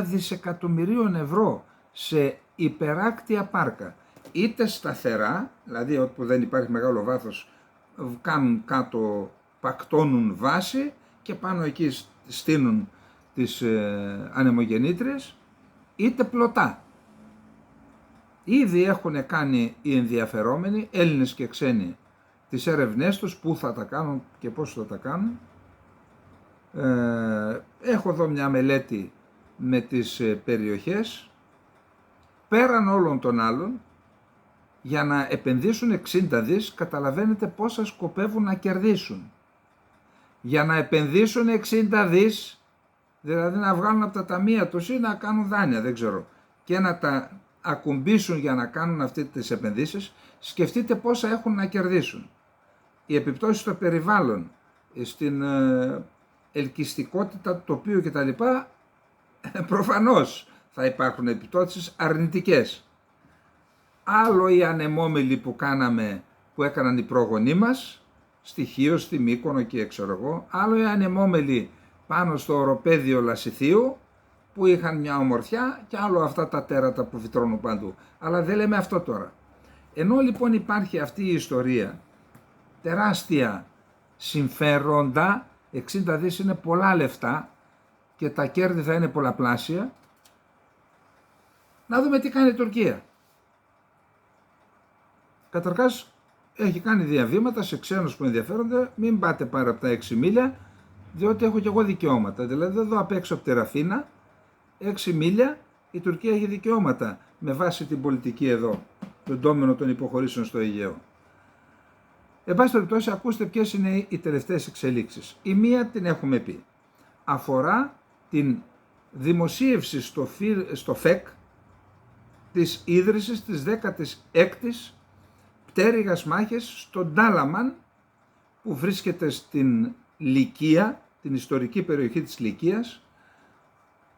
S1: δισεκατομμυρίων ευρώ σε υπεράκτια πάρκα. Είτε σταθερά, δηλαδή όπου δεν υπάρχει μεγάλο βάθος, κάνουν κάτω, πακτώνουν βάση και πάνω εκεί στείνουν τις ανεμογεννήτριες, είτε πλωτά. Ήδη έχουν κάνει οι ενδιαφερόμενοι, Έλληνες και ξένοι, τις έρευνές τους, πού θα τα κάνουν και πώς θα τα κάνουν. Έχω εδώ μια μελέτη με τις περιοχές, πέραν όλων των άλλων, για να επενδύσουν 60 δις, καταλαβαίνετε πόσα σκοπεύουν να κερδίσουν. Για να επενδύσουν 60 δις, δηλαδή να βγάλουν από τα ταμεία τους ή να κάνουν δάνεια, δεν ξέρω, και να τα ακουμπήσουν για να κάνουν αυτές τις επενδύσεις, σκεφτείτε πόσα έχουν να κερδίσουν. Οι επιπτώσεις στο περιβάλλον, στην ελκυστικότητα του τοπίου κτλ. Προφανώς θα υπάρχουν επιπτώσεις αρνητικές. Άλλο οι ανεμόμυλοι που έκαναν οι πρόγονοί μας, στη Χίο, στη Μύκονο και ξέρω εγώ, άλλο οι ανεμόμυλοι πάνω στο οροπέδιο Λασιθίου που είχαν μια ομορφιά και άλλο αυτά τα τέρατα που φυτρώνουν παντού. Αλλά δεν λέμε αυτό τώρα. Ενώ λοιπόν υπάρχει αυτή η ιστορία, τεράστια συμφέροντα, 60 δις είναι πολλά λεφτά και τα κέρδη θα είναι πολλαπλάσια, να δούμε τι κάνει η Τουρκία. Καταρχάς έχει κάνει διαβήματα σε ξένους που ενδιαφέρονται, μην πάτε πάρα από τα 6 μίλια, διότι έχω και εγώ δικαιώματα. Δηλαδή εδώ απ' έξω από τη Ραφίνα, 6 μίλια, η Τουρκία έχει δικαιώματα με βάση την πολιτική εδώ, τον ντόμινο των υποχωρήσεων στο Αιγαίο. Εν πάση περιπτώσει, ακούστε ποιες είναι οι τελευταίες εξελίξεις. Η μία την έχουμε πει. Αφορά την δημοσίευση στο ΦΕΚ της ίδρυσης της 16ης πτέρυγας μάχης στο Ντάλαμαν, που βρίσκεται στην Λυκία, την ιστορική περιοχή της Λυκίας,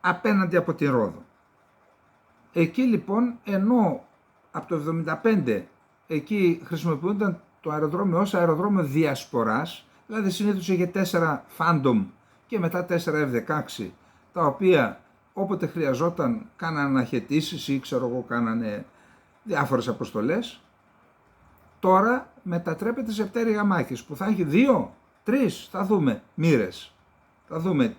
S1: απέναντι από την Ρόδο. Εκεί λοιπόν, ενώ από το 1975 εκεί χρησιμοποιούνταν το αεροδρόμιο ως αεροδρόμιο διασποράς, δηλαδή συνήθως είχε 4 Phantom και μετά 4 F-16, τα οποία όποτε χρειαζόταν κάνανε αναχαιτήσεις ή ξέρω εγώ κάνανε διάφορες αποστολές, τώρα μετατρέπεται σε πτέρυγα μάχης που θα έχει 2-3, θα δούμε, μοίρες. Θα δούμε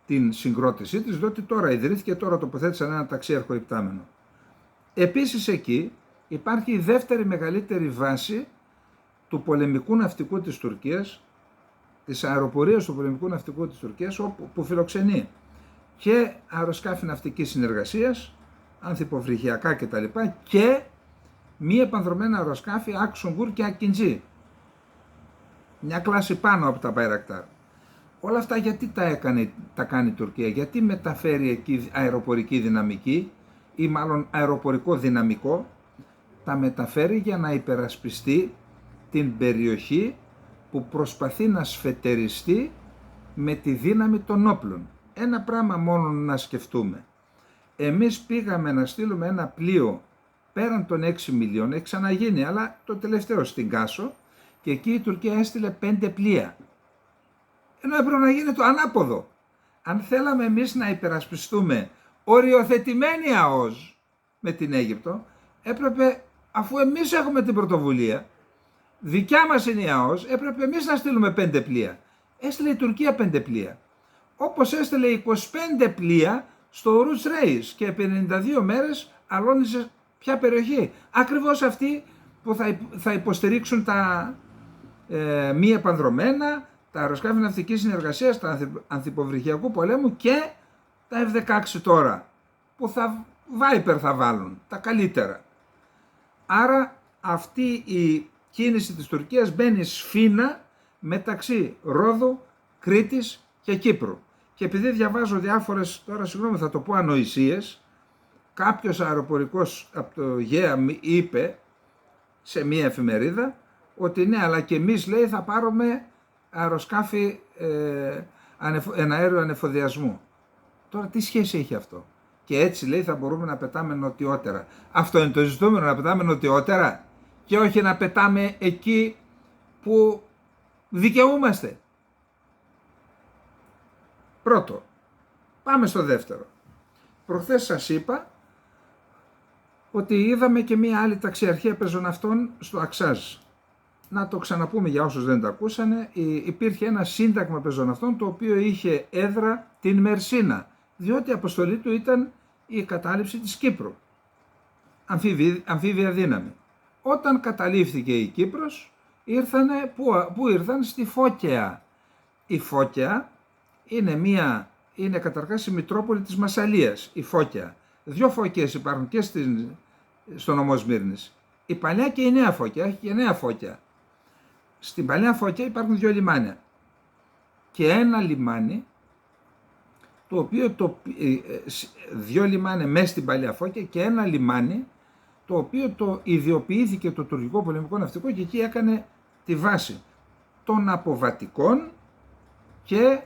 S1: την συγκρότησή της, διότι τώρα ιδρύθηκε, τώρα τοποθέτησαν ένα ταξίαρχο υπτάμενο. Επίσης εκεί υπάρχει η δεύτερη μεγαλύτερη βάση του πολεμικού ναυτικού της Τουρκίας, της αεροπορίας του πολεμικού ναυτικού της Τουρκίας, που φιλοξενεί και αεροσκάφη ναυτικής συνεργασίας, ανθυποβρυχιακά κτλ. Και μη επανδρομένα αεροσκάφη Άξονγκουρ και Ακιντζή. Μια κλάση πάνω από τα Μπαϊρακτάρ. Όλα αυτά γιατί τα κάνει η Τουρκία, γιατί μεταφέρει εκεί αεροπορική δυναμική ή μάλλον αεροπορικό δυναμικό, τα μεταφέρει για να υπερασπιστεί την περιοχή που προσπαθεί να σφετεριστεί με τη δύναμη των όπλων. Ένα πράγμα μόνο να σκεφτούμε. Εμείς πήγαμε να στείλουμε ένα πλοίο πέραν των 6 μιλίων, έχει ξαναγίνει, αλλά το τελευταίο στην Κάσο, και εκεί η Τουρκία έστειλε 5 πλοία. Ενώ έπρεπε να γίνει το ανάποδο. Αν θέλαμε εμείς να υπερασπιστούμε οριοθετημένη ΑΟΣ με την Αίγυπτο, έπρεπε αφού εμείς έχουμε την πρωτοβουλία, δικιά μας είναι η ΑΟΣ, έπρεπε εμείς να στείλουμε 5 πλοία. Έστειλε η Τουρκία 5 πλοία. Όπως έστειλε 25 πλοία στο Ρούτς Ρέις και επί 92 μέρες αλώνισε ποια περιοχή. Ακριβώς αυτοί που θα υποστηρίξουν τα μη επανδρομένα, τα αεροσκάφη ναυτικής συνεργασίας, τα ανθυποβρυχιακού πολέμου και τα F-16 τώρα, που Viper θα βάλουν, τα καλύτερα. Άρα αυτή η κίνηση της Τουρκίας μπαίνει σφήνα μεταξύ Ρόδου, Κρήτης και Κύπρου. Και επειδή διαβάζω διάφορες, τώρα συγγνώμη θα το πω, ανοησίες, κάποιος αεροπορικός από το ΓΕΑ είπε σε μία εφημερίδα ότι ναι, αλλά και εμείς, λέει, θα πάρουμε αεροσκάφη εναέριου ανεφοδιασμού. Τώρα τι σχέση έχει αυτό? Και έτσι, λέει, θα μπορούμε να πετάμε νοτιότερα. Αυτό είναι το ζητούμενο, να πετάμε νοτιότερα και όχι να πετάμε εκεί που δικαιούμαστε. Πρώτο. Πάμε στο δεύτερο. Προχθές σας είπα ότι είδαμε και μία άλλη ταξιαρχία πεζοναυτών στο Αξάζ. Να το ξαναπούμε για όσους δεν το ακούσανε. Υπήρχε ένα σύνταγμα πεζοναυτών το οποίο είχε έδρα την Μερσίνα, διότι η αποστολή του ήταν η κατάληψη της Κύπρου. Αμφίβια δύναμη. Όταν καταλήφθηκε η Κύπρος, πού ήρθαν? Στη Φώκαια. Η Φώκαια είναι καταρχάς η Μητρόπολη της Μασσαλίας, η Φώκαια. 2 Φώκαιες υπάρχουν και στο νομό Σμύρνης. Η Παλιά και η Νέα Φώκαια, έχει και Νέα Φώκαια. Στην Παλιά Φώκαια υπάρχουν 2 λιμάνια. Και ένα λιμάνι, το οποίο 2 λιμάνια μέσα στην Παλιά Φώκαια και ένα λιμάνι, το οποίο το ιδιοποιήθηκε το τουρκικό πολεμικό ναυτικό και εκεί έκανε τη βάση των αποβατικών και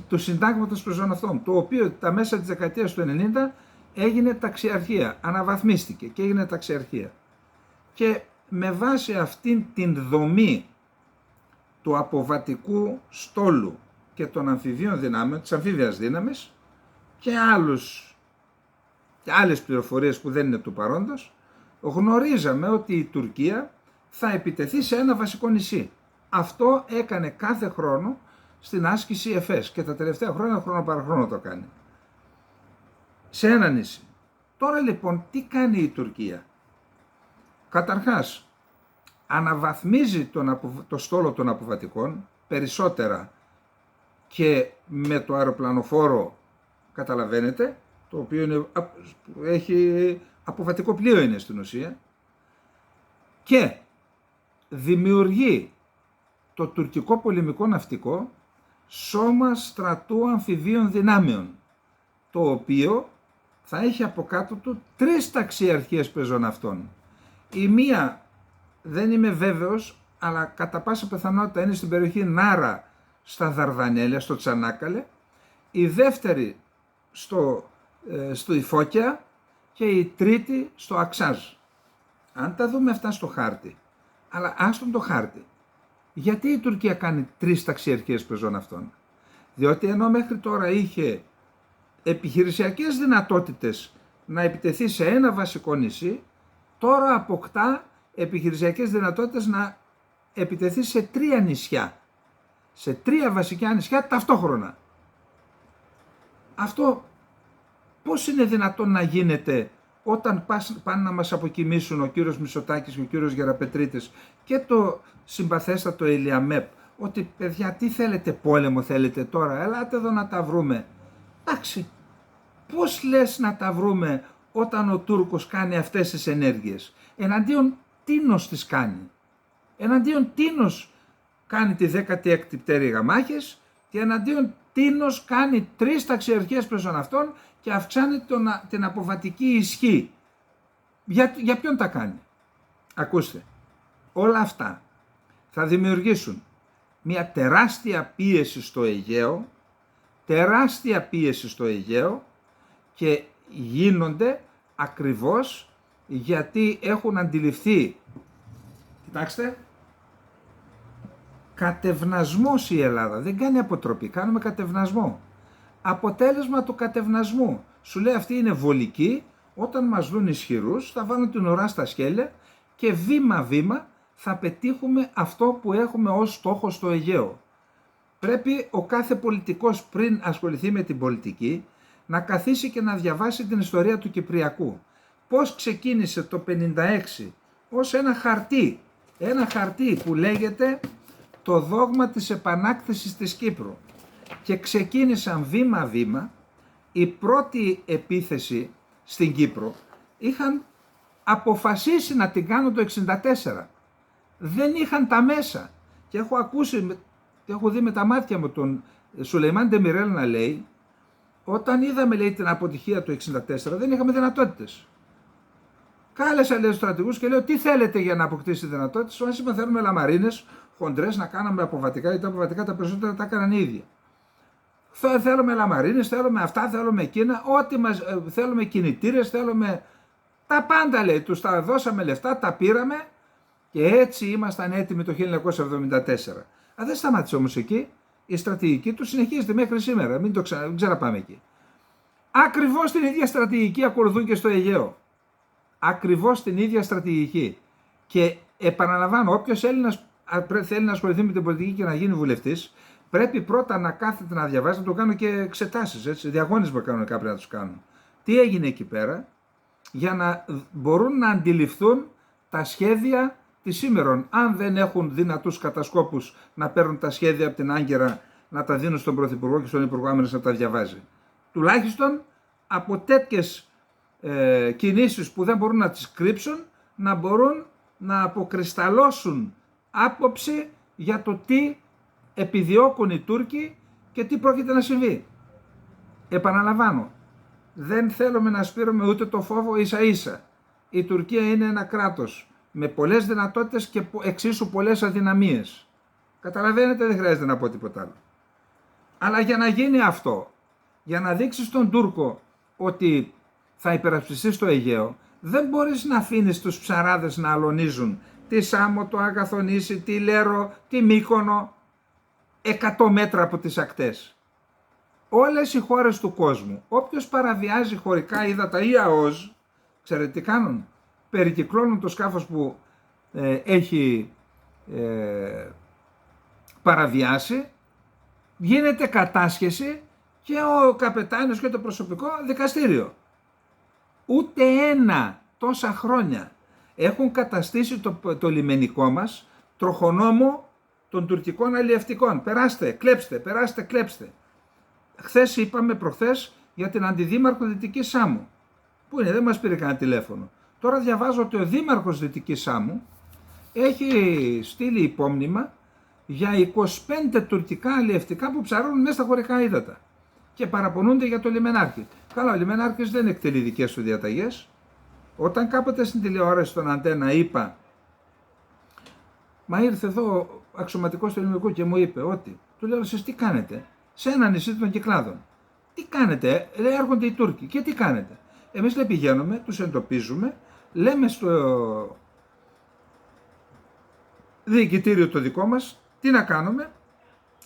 S1: του συντάγματος πεζοναυτών, το οποίο τα μέσα της δεκαετίας του 90 έγινε ταξιαρχία, αναβαθμίστηκε και έγινε ταξιαρχία. Και με βάση αυτήν την δομή του αποβατικού στόλου και των αμφιβίων δυνάμεων, της αμφίβιας δύναμης και άλλες πληροφορίες που δεν είναι του παρόντος, γνωρίζαμε ότι η Τουρκία θα επιτεθεί σε ένα βασικό νησί. Αυτό έκανε κάθε χρόνο στην άσκηση ΕΦΕΣ και τα τελευταία χρόνια χρόνο παραχρόνο το κάνει. Σε ένα νησί. Τώρα λοιπόν τι κάνει η Τουρκία? Καταρχάς αναβαθμίζει το στόλο των αποβατικών περισσότερα και με το αεροπλανοφόρο, καταλαβαίνετε, το οποίο έχει αποβατικό πλοίο είναι στην ουσία, και δημιουργεί το τουρκικό πολεμικό ναυτικό σώμα στρατού αμφιβίων δυνάμεων, το οποίο θα έχει από κάτω του 3 ταξιαρχίες πεζοναυτών. Η μία δεν είμαι βέβαιος, αλλά κατά πάσα πιθανότητα είναι στην περιοχή Νάρα στα Δαρδανέλια, στο Τσανάκαλε, η δεύτερη στο Ιφώκια και η τρίτη στο Αξάζ. Αν τα δούμε αυτά στο χάρτη, αλλά άστον το χάρτη, γιατί η Τουρκία κάνει 3 ταξιαρχίες πεζοναυτών? Διότι ενώ μέχρι τώρα είχε επιχειρησιακές δυνατότητες να επιτεθεί σε ένα βασικό νησί, τώρα αποκτά επιχειρησιακές δυνατότητες να επιτεθεί σε 3 νησιά, σε 3 βασικά νησιά ταυτόχρονα. Αυτό πώς είναι δυνατόν να γίνεται όταν πάνε να μας αποκοιμήσουν ο κύριος Μητσοτάκης και ο κύριος Γεραπετρίτης και το συμπαθέστατο Ηλιαμέπ, ότι παιδιά τι θέλετε, πόλεμο θέλετε τώρα, ελάτε εδώ να τα βρούμε. Εντάξει, πώς λες να τα βρούμε όταν ο Τούρκος κάνει αυτές τις ενέργειες? Εναντίον τίνος τις κάνει? Εναντίον τίνος κάνει τη 16η πτέρυγα μάχης και εναντίον τίνος κάνει 3 ταξιαρχίες πεζοναυτών και αυξάνει την αποβατική ισχύ. Για ποιον τα κάνει? Ακούστε, όλα αυτά θα δημιουργήσουν μια τεράστια πίεση στο Αιγαίο, και γίνονται ακριβώς γιατί έχουν αντιληφθεί, κοιτάξτε, κατευνασμός η Ελλάδα, δεν κάνει αποτροπή, κάνουμε κατευνασμό. Αποτέλεσμα του κατευνασμού, σου λέει αυτή είναι βολική, όταν μας δουν ισχυρούς θα βάλουν την ουρά στα σκέλια και βήμα-βήμα θα πετύχουμε αυτό που έχουμε ως στόχο στο Αιγαίο. Πρέπει ο κάθε πολιτικός πριν ασχοληθεί με την πολιτική να καθίσει και να διαβάσει την ιστορία του Κυπριακού. Πώς ξεκίνησε το 1956 ως ένα χαρτί που λέγεται το δόγμα της επανάκτησης της Κύπρου και ξεκίνησαν βήμα-βήμα. Η πρώτη επίθεση στην Κύπρο είχαν αποφασίσει να την κάνουν το 1964. Δεν είχαν τα μέσα και έχω δει με τα μάτια μου τον Σουλεϊμάν Ντεμιρέλ να λέει, όταν είδαμε, λέει, την αποτυχία του 1964 δεν είχαμε δυνατότητες. Κάλεσα, λέει, τους στρατηγούς και λέω τι θέλετε για να αποκτήσει δυνατότητες. Μας είπαν θέλουμε λαμαρίνες χοντρές να κάναμε αποβατικά, γιατί τα αποβατικά τα περισσότερα τα έκαναν οι ίδιοι. Θέλουμε λαμαρίνες, θέλουμε αυτά, θέλουμε εκείνα, ό,τι μας θέλουμε, κινητήρες, θέλουμε τα πάντα, λέει, τους τα δώσαμε λεφτά, τα πήραμε και έτσι ήμασταν έτοιμοι το 1974. Δεν σταμάτησε όμως εκεί, η στρατηγική του συνεχίζεται μέχρι σήμερα, μην ξαναπάμε εκεί. Ακριβώς την ίδια στρατηγική ακολουθούν και στο Αιγαίο. Ακριβώς την ίδια στρατηγική. Και επαναλαμβάνω, όποιος θέλει να ασχοληθεί με την πολιτική και να γίνει βουλευτής, πρέπει πρώτα να κάθεται να διαβάζει, να το κάνω και εξετάσεις, έτσι, διαγώνισμα κάνουν κάποιοι να τους κάνουν. Τι έγινε εκεί πέρα, για να μπορούν να αντιληφθούν τα σχέδια της σήμερον. Αν δεν έχουν δυνατούς κατασκόπους να παίρνουν τα σχέδια από την Άγκυρα, να τα δίνουν στον Πρωθυπουργό και στον Υπουργό Άμυνας να τα διαβάζει. Τουλάχιστον από τέτοιες κινήσεις που δεν μπορούν να τις κρύψουν, να μπορούν να αποκρισταλώσουν άποψη για το τι επιδιώκουν οι Τούρκοι και τι πρόκειται να συμβεί. Επαναλαμβάνω, δεν θέλουμε να σπείρουμε ούτε το φόβο ίσα-ίσα. Η Τουρκία είναι ένα κράτος με πολλές δυνατότητες και εξίσου πολλές αδυναμίες. Καταλαβαίνετε, δεν χρειάζεται να πω τίποτα άλλο. Αλλά για να γίνει αυτό, για να δείξεις τον Τούρκο ότι θα υπερασπιστείς το Αιγαίο, δεν μπορείς να αφήνεις τους ψαράδες να αλωνίζουν τη Σάμο, το Αγαθονήσι, τη Λέρο, τη Μύκονο, 100 μέτρα από τις ακτές. Όλες οι χώρες του κόσμου, όποιος παραβιάζει χωρικά ύδατα ή ΑΟΣ, ξέρετε τι κάνουν? Περικυκλώνουν το σκάφος που έχει παραβιάσει, γίνεται κατάσχεση και ο καπετάνιος και το προσωπικό δικαστήριο. Ούτε ένα τόσα χρόνια έχουν καταστήσει το λιμενικό μας τροχονόμο των τουρκικών αλλιευτικών. Περάστε, κλέψτε, περάστε, κλέψτε. Χθες είπαμε προχθές για την αντιδήμαρχο Δυτικής Σάμου. Πού είναι, δεν μας πήρε κανένα τηλέφωνο. Τώρα διαβάζω ότι ο δήμαρχος Δυτικής Σάμου έχει στείλει υπόμνημα για 25 τουρκικά αλλιευτικά που ψαρώνουν μέσα στα χωρικά ύδατα και παραπονούνται για το λιμενάρχη. Καλά, ο λιμενάρχης δεν εκτελεί δικές του διαταγές. Όταν κάποτε στην τηλεόραση στον Αντένα είπα, μα ήρθε εδώ αξιωματικός του ελληνικού και μου είπε ότι, του λέω, εσείς τι κάνετε σε ένα νησί των Κυκλάδων? Τι κάνετε, λέει, έρχονται οι Τούρκοι και τι κάνετε? Εμείς, λέει, πηγαίνουμε, τους εντοπίζουμε, λέμε στο διοικητήριο το δικό μας, τι να κάνουμε?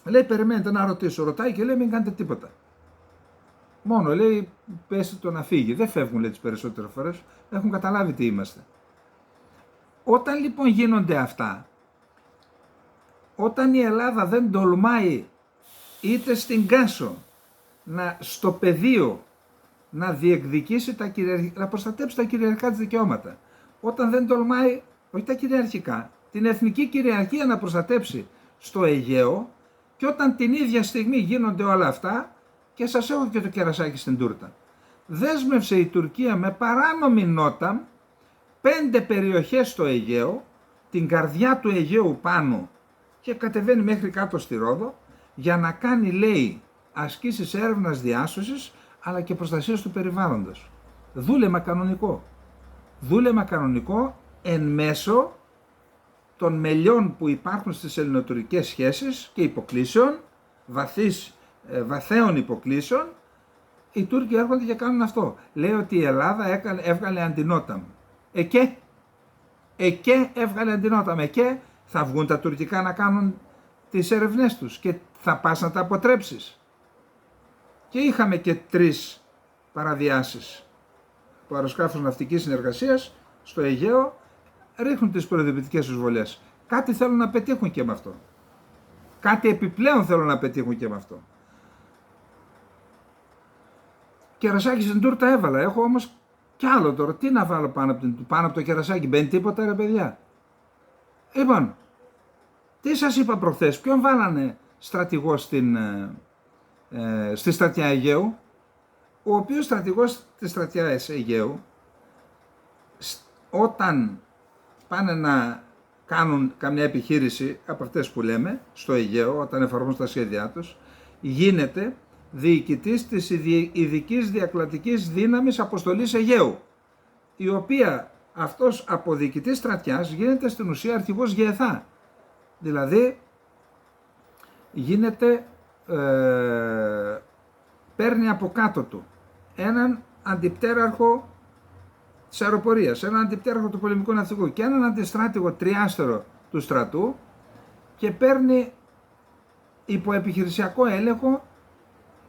S1: Λέει, περιμένετε να ρωτήσω. Ρωτάει και λέει, μην κάνετε τίποτα. Μόνο, λέει, πέστε το να φύγει. Δεν φεύγουν, λέει, τις περισσότερες φορές. Έχουν καταλάβει τι είμαστε. Όταν λοιπόν γίνονται αυτά, όταν η Ελλάδα δεν τολμάει είτε στην Κάσο, στο πεδίο, να διεκδικήσει να προστατέψει τα κυριαρχικά της δικαιώματα, όταν δεν τολμάει, όχι τα κυριαρχικά, την εθνική κυριαρχία να προστατέψει στο Αιγαίο, και όταν την ίδια στιγμή γίνονται όλα αυτά, και σας έχω και το κερασάκι στην τούρτα, δέσμευσε η Τουρκία με παράνομη νότα 5 περιοχές στο Αιγαίο, την καρδιά του Αιγαίου πάνω και κατεβαίνει μέχρι κάτω στη Ρόδο, για να κάνει, λέει, ασκήσεις έρευνας διάσωσης αλλά και προστασίας του περιβάλλοντος. Δούλεμα κανονικό. Δούλεμα κανονικό εν μέσω των μελιών που υπάρχουν στις ελληνοτουρκικές σχέσεις και υποκλήσεων, βαθέων υποκλήσεων. Οι Τούρκοι έρχονται και κάνουν αυτό. Λέει ότι η Ελλάδα έβγαλε αντινόταμ. Εκέ έβγαλε αντινόταμ. Εκέ θα βγουν τα τουρκικά να κάνουν τις ερευνές τους και θα πας να τα αποτρέψεις. Και είχαμε και 3 παραβιάσεις. του αεροσκάφους ναυτικής συνεργασίας στο Αιγαίο ρίχνουν τις προειδοποιητικές εισβολές. Κάτι θέλουν να πετύχουν και με αυτό. Κάτι επιπλέον θέλουν να πετύχουν και με αυτό. Κερασάκι στην τούρτα έβαλα. Έχω όμως κι άλλο τώρα. Τι να βάλω πάνω από το κερασάκι. Μπαίνει τίποτα ρε παιδιά. Λοιπόν, τι σας είπα προχθές. Ποιον βάλανε στρατηγό στη στρατιά Αιγαίου. Ο οποίος στρατηγός της στρατιάς Αιγαίου, όταν πάνε να κάνουν καμιά επιχείρηση από αυτές που λέμε στο Αιγαίο, όταν εφαρμόζουν τα σχέδιά τους, γίνεται διοικητής της ειδικής διακλατικής δύναμης αποστολής Αιγαίου, η οποία αυτός από διοικητής στρατιάς γίνεται στην ουσία αρχηγός ΓΕΘΑ. Δηλαδή γίνεται, παίρνει από κάτω του έναν αντιπτέραρχο της αεροπορίας, έναν αντιπτέραρχο του πολεμικού ναυτικού και έναν αντιστράτηγο τριάστερο του στρατού και παίρνει υπό επιχειρησιακό έλεγχο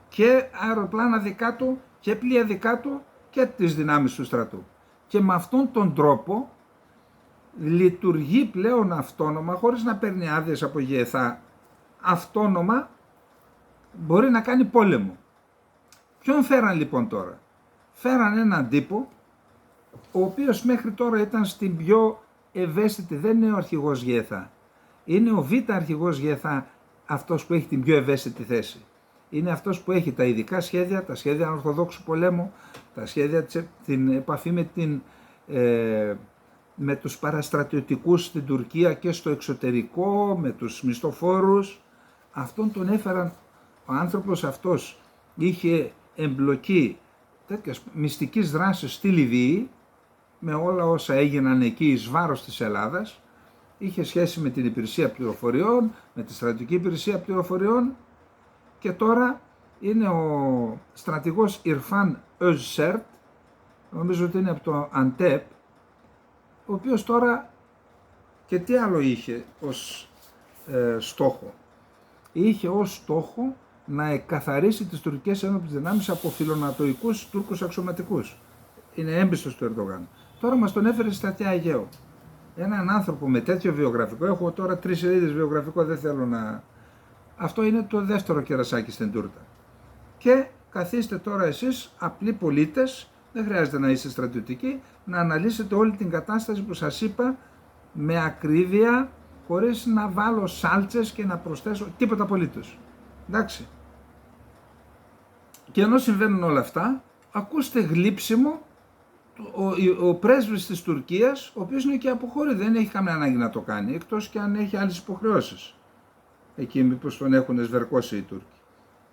S1: και αεροπλάνα δικά του και πλοία δικά του και τις δυνάμεις του στρατού. Και με αυτόν τον τρόπο λειτουργεί πλέον αυτόνομα, χωρίς να παίρνει άδειες από ΓΕΘΑ, αυτόνομα μπορεί να κάνει πόλεμο. Ποιον φέραν λοιπόν τώρα? Φέραν έναν τύπο ο οποίος μέχρι τώρα ήταν στην πιο ευαίσθητη, δεν είναι ο αρχηγός ΓΕΘΑ, είναι ο β' αρχηγός ΓΕΘΑ, αυτός που έχει την πιο ευαίσθητη θέση. Είναι αυτός που έχει τα ειδικά σχέδια, τα σχέδια ανορθοδόξου πολέμου, τα σχέδια, την επαφή με τους παραστρατιωτικούς στην Τουρκία και στο εξωτερικό, με τους μισθοφόρους. Αυτόν τον έφεραν, ο άνθρωπος αυτός είχε εμπλοκή τέτοιας μυστικής δράσης στη Λιβύη, με όλα όσα έγιναν εκεί εις βάρος της Ελλάδας, είχε σχέση με την υπηρεσία πληροφοριών, με τη στρατιωτική υπηρεσία πληροφοριών και τώρα είναι ο στρατηγός Ιρφάν Özsert, νομίζω ότι είναι από το Αντέπ, ο οποίος τώρα και τι άλλο είχε ως στόχο? Είχε ως στόχο να εκκαθαρίσει τις τουρκικές ένοπλες δυνάμεις από φιλονατοικούς Τούρκους αξιωματικούς. Είναι έμπιστος του Ερντογάν. Τώρα μας τον έφερε στη στρατιά Αιγαίου. Έναν άνθρωπο με τέτοιο βιογραφικό, έχω τώρα 3 σελίδες βιογραφικό, δεν θέλω να... Αυτό είναι το δεύτερο κερασάκι στην τούρτα. Και καθίστε τώρα εσείς, απλοί πολίτες, δεν χρειάζεται να είστε στρατιωτικοί, να αναλύσετε όλη την κατάσταση που σας είπα με ακρίβεια, χωρίς να βάλω σάλτσες και να προσθέσω τίποτα απολύτως. Εντάξει. Και ενώ συμβαίνουν όλα αυτά, ακούστε γλύψιμο ο πρέσβης της Τουρκίας, ο οποίος είναι και αποχώρη, δεν έχει καμία ανάγκη να το κάνει, εκτός και αν έχει άλλες υποχρεώσεις. Εκεί μήπως τον έχουν εσβερκώσει οι Τούρκοι.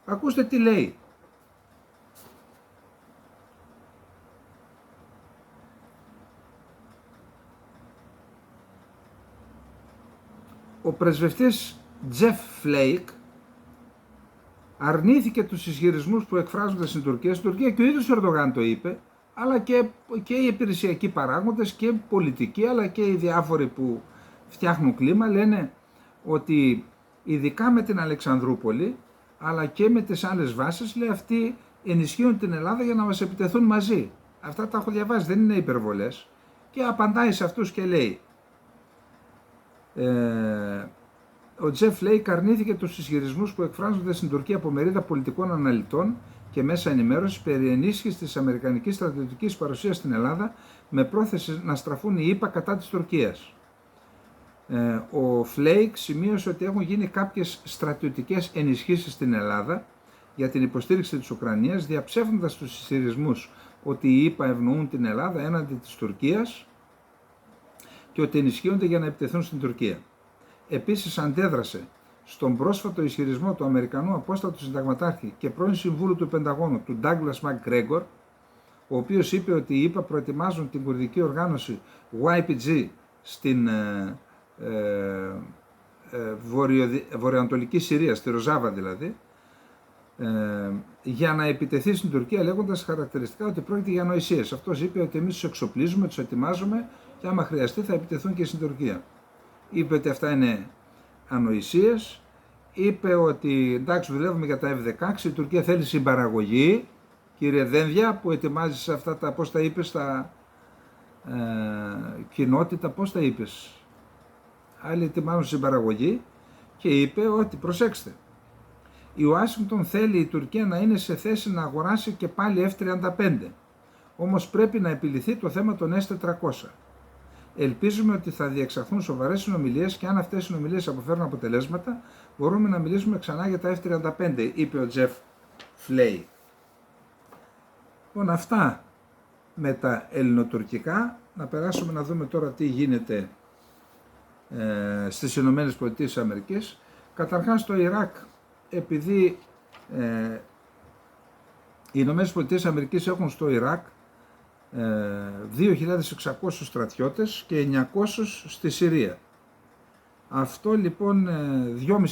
S1: Ακούστε τι λέει. Ο πρεσβευτής Τζεφ Φλέικ αρνήθηκε τους ισχυρισμούς που εκφράζονται στην Τουρκία. Στην Τουρκία και ο ίδιος ο Ερντογάν το είπε, αλλά και οι υπηρεσιακοί παράγοντες και οι πολιτικοί, αλλά και οι διάφοροι που φτιάχνουν κλίμα, λένε ότι ειδικά με την Αλεξανδρούπολη, αλλά και με τις άλλες βάσεις, λέει, αυτοί ενισχύουν την Ελλάδα για να μας επιτεθούν μαζί. Αυτά τα έχω διαβάσει, δεν είναι υπερβολές. Και απαντάει σε αυτούς και λέει, ο Τζεφ Λέικ αρνήθηκε τους ισχυρισμούς που εκφράζονται στην Τουρκία από μερίδα πολιτικών αναλυτών και μέσα ενημέρωσης περί ενίσχυσης της αμερικανικής στρατιωτικής παρουσίας στην Ελλάδα με πρόθεση να στραφούν οι ΗΠΑ κατά της Τουρκίας. Ο Φλέικ σημείωσε ότι έχουν γίνει κάποιες στρατιωτικές ενισχύσεις στην Ελλάδα για την υποστήριξη της Ουκρανίας, διαψεύδοντας τους ισχυρισμούς ότι οι ΗΠΑ ευνοούν την Ελλάδα έναντι της Τουρκίας και ότι ενισχύονται για να επιτεθούν στην Τουρκία. Επίσης αντέδρασε στον πρόσφατο ισχυρισμό του Αμερικανού απόστατου συνταγματάρχη και πρώην συμβούλου του Πενταγώνου, του Ντάγκλας Μακγκρέγκορ, ο οποίος είπε ότι οι ΗΠΑ προετοιμάζουν την κουρδική οργάνωση YPG στην βορειοανατολική Συρία, στη Ροζάβα δηλαδή, για να επιτεθεί στην Τουρκία, λέγοντας χαρακτηριστικά ότι πρόκειται για ανοησίες. Αυτός είπε ότι εμείς τους εξοπλίζουμε, τους ετοιμάζουμε και άμα χρειαστεί θα επιτεθούν και στην Τουρκία. Είπε ότι αυτά είναι ανοησίες. Είπε ότι εντάξει, δουλεύουμε για τα F-16, η Τουρκία θέλει συμπαραγωγή. κύριε Δένδια, που ετοιμάζεις αυτά τα, πώς τα είπες, τα κοινότητα, πώς τα είπες, άλλοι ετοιμάζουν στην παραγωγή, και είπε ότι προσέξτε, η Ουάσιγκτον θέλει η Τουρκία να είναι σε θέση να αγοράσει και πάλι F-35, όμως πρέπει να επιληθεί το θέμα των S-400. Ελπίζουμε ότι θα διεξαχθούν σοβαρές συνομιλίες και αν αυτές οι συνομιλίες αποφέρουν αποτελέσματα, μπορούμε να μιλήσουμε ξανά για τα F-35, είπε ο Τζεφ Φλέι. Λοιπόν, αυτά με τα ελληνοτουρκικά. Να περάσουμε να δούμε τώρα τι γίνεται στις Ηνωμένες Πολιτείες της Αμερικής. Καταρχάς στο Ιράκ, επειδή οι Ηνωμένες Πολιτείες της Αμερικής έχουν στο Ιράκ 2.600 στρατιώτες και 900 στη Συρία. Αυτό λοιπόν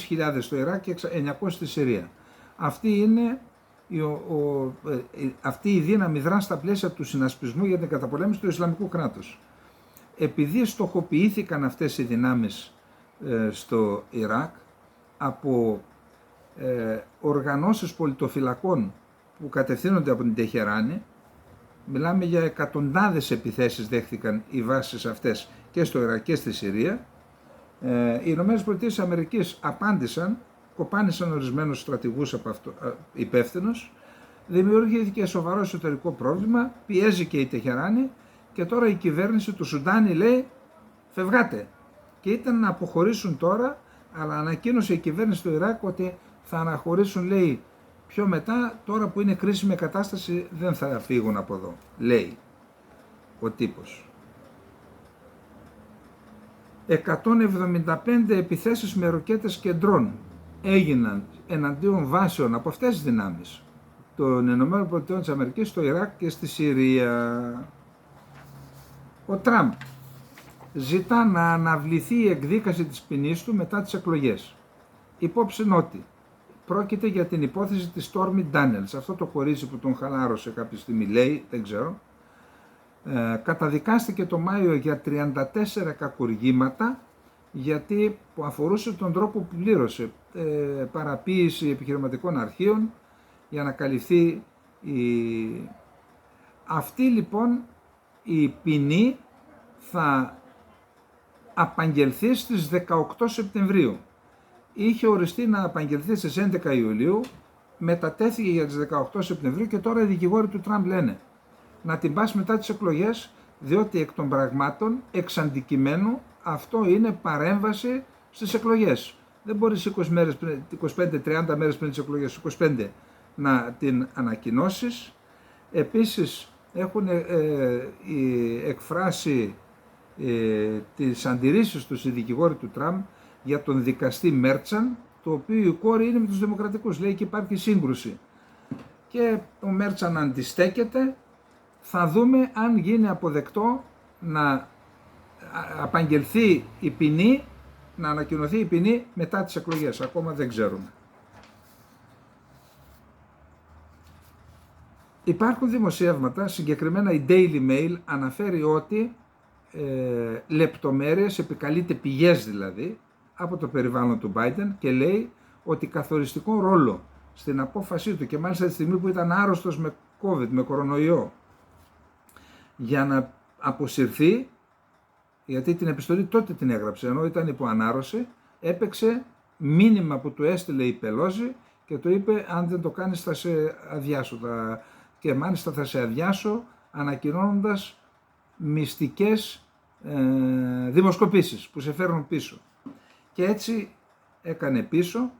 S1: 2.500 στο Ιράκ και 900 στη Συρία. Αυτή η δύναμη δρά στα πλαίσια του συνασπισμού για την καταπολέμηση του Ισλαμικού κράτους. Επειδή στοχοποιήθηκαν αυτές οι δυνάμεις στο Ιράκ από οργανώσεις πολιτοφυλακών που κατευθύνονται από την Τεχεράνη, μιλάμε για εκατοντάδες επιθέσεις δέχθηκαν οι βάσεις αυτές και στο Ιράκ και στη Συρία. Οι Ηνωμένες Πολιτείες της Αμερικής απάντησαν, κοπάνησαν ορισμένους στρατηγούς από αυτό υπεύθυνους, δημιουργήθηκε σοβαρό εσωτερικό πρόβλημα, πιέζει και η Τεχεράνη και τώρα η κυβέρνηση του Σουντάνη λέει φευγάτε. Και ήταν να αποχωρήσουν τώρα, αλλά ανακοίνωσε η κυβέρνηση του Ιράκ ότι θα αναχωρήσουν, λέει, πιο μετά, τώρα που είναι κρίσιμη κατάσταση δεν θα φύγουν από εδώ, λέει ο τύπος. 175 επιθέσεις με ροκέτες και ντρόν έγιναν εναντίον βάσεων από αυτές τις δυνάμεις των ΗΠΑ στο Ιράκ και στη Συρία. Ο Τραμπ ζητά να αναβληθεί η εκδίκαση της ποινής του μετά τις εκλογές. Υπόψη ότι πρόκειται για την υπόθεση της Stormy Daniels, αυτό το κορίτσι που τον χαλάρωσε κάποια στιγμή, λέει, δεν ξέρω. Καταδικάστηκε το Μάιο για 34 κακουργήματα, γιατί που αφορούσε τον τρόπο που πλήρωσε, παραποίηση επιχειρηματικών αρχείων για να καλυφθεί αυτή λοιπόν η ποινή θα απαγγελθεί στις 18 Σεπτεμβρίου. Είχε οριστεί να απαγγελθεί στις 11 Ιουλίου, μετατέθηκε για τις 18 Σεπτεμβρίου και τώρα οι δικηγόροι του Τραμπ λένε να την πας μετά τις εκλογές, διότι εκ των πραγμάτων, εξ αντικειμένου, αυτό είναι παρέμβαση στις εκλογές. Δεν μπορείς 25-30 μέρες πριν τις εκλογές, 25 να την ανακοινώσεις. Επίσης έχουν εκφράσει τις αντιρρήσεις τους οι δικηγόροι του Τραμπ για τον δικαστή Μέρτσαν, το οποίο η κόρη είναι με τους δημοκρατικούς, λέει και υπάρχει σύγκρουση. Και ο Μέρτσαν αντιστέκεται, θα δούμε αν γίνει αποδεκτό να απαγγελθεί η ποινή, να ανακοινωθεί η ποινή μετά τις εκλογές, ακόμα δεν ξέρουμε. Υπάρχουν δημοσιεύματα, συγκεκριμένα η Daily Mail αναφέρει ότι λεπτομέρειες, επικαλείται πηγές δηλαδή, από το περιβάλλον του Biden και λέει ότι καθοριστικό ρόλο στην απόφασή του και μάλιστα τη στιγμή που ήταν άρρωστος με COVID, με κορονοϊό, για να αποσυρθεί, γιατί την επιστολή τότε την έγραψε ενώ ήταν υπό ανάρρωση, έπαιξε μήνυμα που του έστειλε η Πελόζη και του είπε αν δεν το κάνεις θα σε αδειάσω, και μάλιστα θα σε αδειάσω ανακοινώνοντας μυστικές δημοσκοπήσεις που σε φέρνουν πίσω. Και έτσι έκανε πίσω.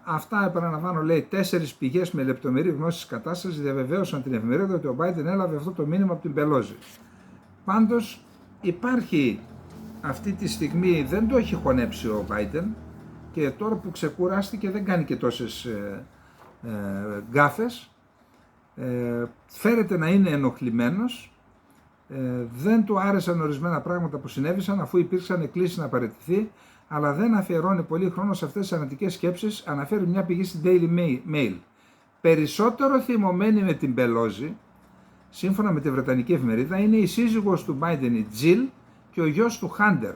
S1: Αυτά, επαναλαμβάνω, λέει 4 πηγές με λεπτομερή γνώση της κατάστασης διαβεβαίωσαν την εφημερίδα ότι ο Biden έλαβε αυτό το μήνυμα από την Πελόζη. Πάντως υπάρχει αυτή τη στιγμή, δεν το έχει χωνέψει ο Biden και τώρα που ξεκουράστηκε δεν κάνει και τόσες γκάφες, φέρεται να είναι ενοχλημένος, δεν του άρεσαν ορισμένα πράγματα που συνέβησαν αφού υπήρξαν εκκλήσεις να παραιτηθεί, αλλά δεν αφιερώνει πολύ χρόνο σε αυτές τις αρνητικές σκέψεις, αναφέρει μια πηγή στην Daily Mail. Περισσότερο θυμωμένη με την Πελόζη, σύμφωνα με τη Βρετανική εφημερίδα, είναι η σύζυγος του Biden, η Jill, και ο γιος του Hunter,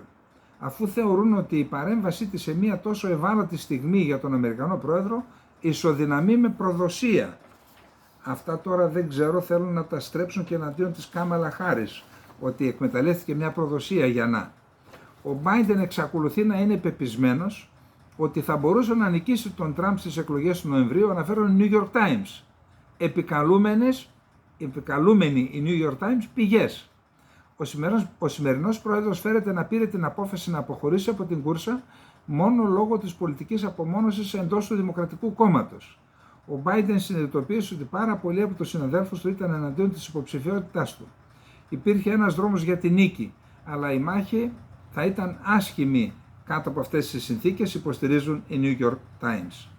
S1: αφού θεωρούν ότι η παρέμβασή της σε μια τόσο ευάλωτη στιγμή για τον Αμερικανό πρόεδρο ισοδυναμεί με προδοσία. Αυτά τώρα δεν ξέρω, θέλουν να τα στρέψουν και εναντίον της Κάμαλα Χάρις, ότι εκμεταλλεύτηκε μια προδοσία για να. Ο Biden εξακολουθεί να είναι πεπισμένος ότι θα μπορούσε να νικήσει τον Τραμπ στις εκλογές του Νοεμβρίου, αναφέρουν οι New York Times. Επικαλούμενοι οι New York Times πηγές. Ο σημερινός πρόεδρος φέρεται να πήρε την απόφαση να αποχωρήσει από την κούρσα μόνο λόγω της πολιτικής απομόνωσης εντός του Δημοκρατικού Κόμματος. Ο Biden συνειδητοποίησε ότι πάρα πολλοί από τους συναδέλφους του ήταν εναντίον της υποψηφιότητάς του. Υπήρχε ένας δρόμος για τη νίκη, αλλά η μάχη θα ήταν άσχημη κάτω από αυτές τις συνθήκες, υποστηρίζουν οι New York Times.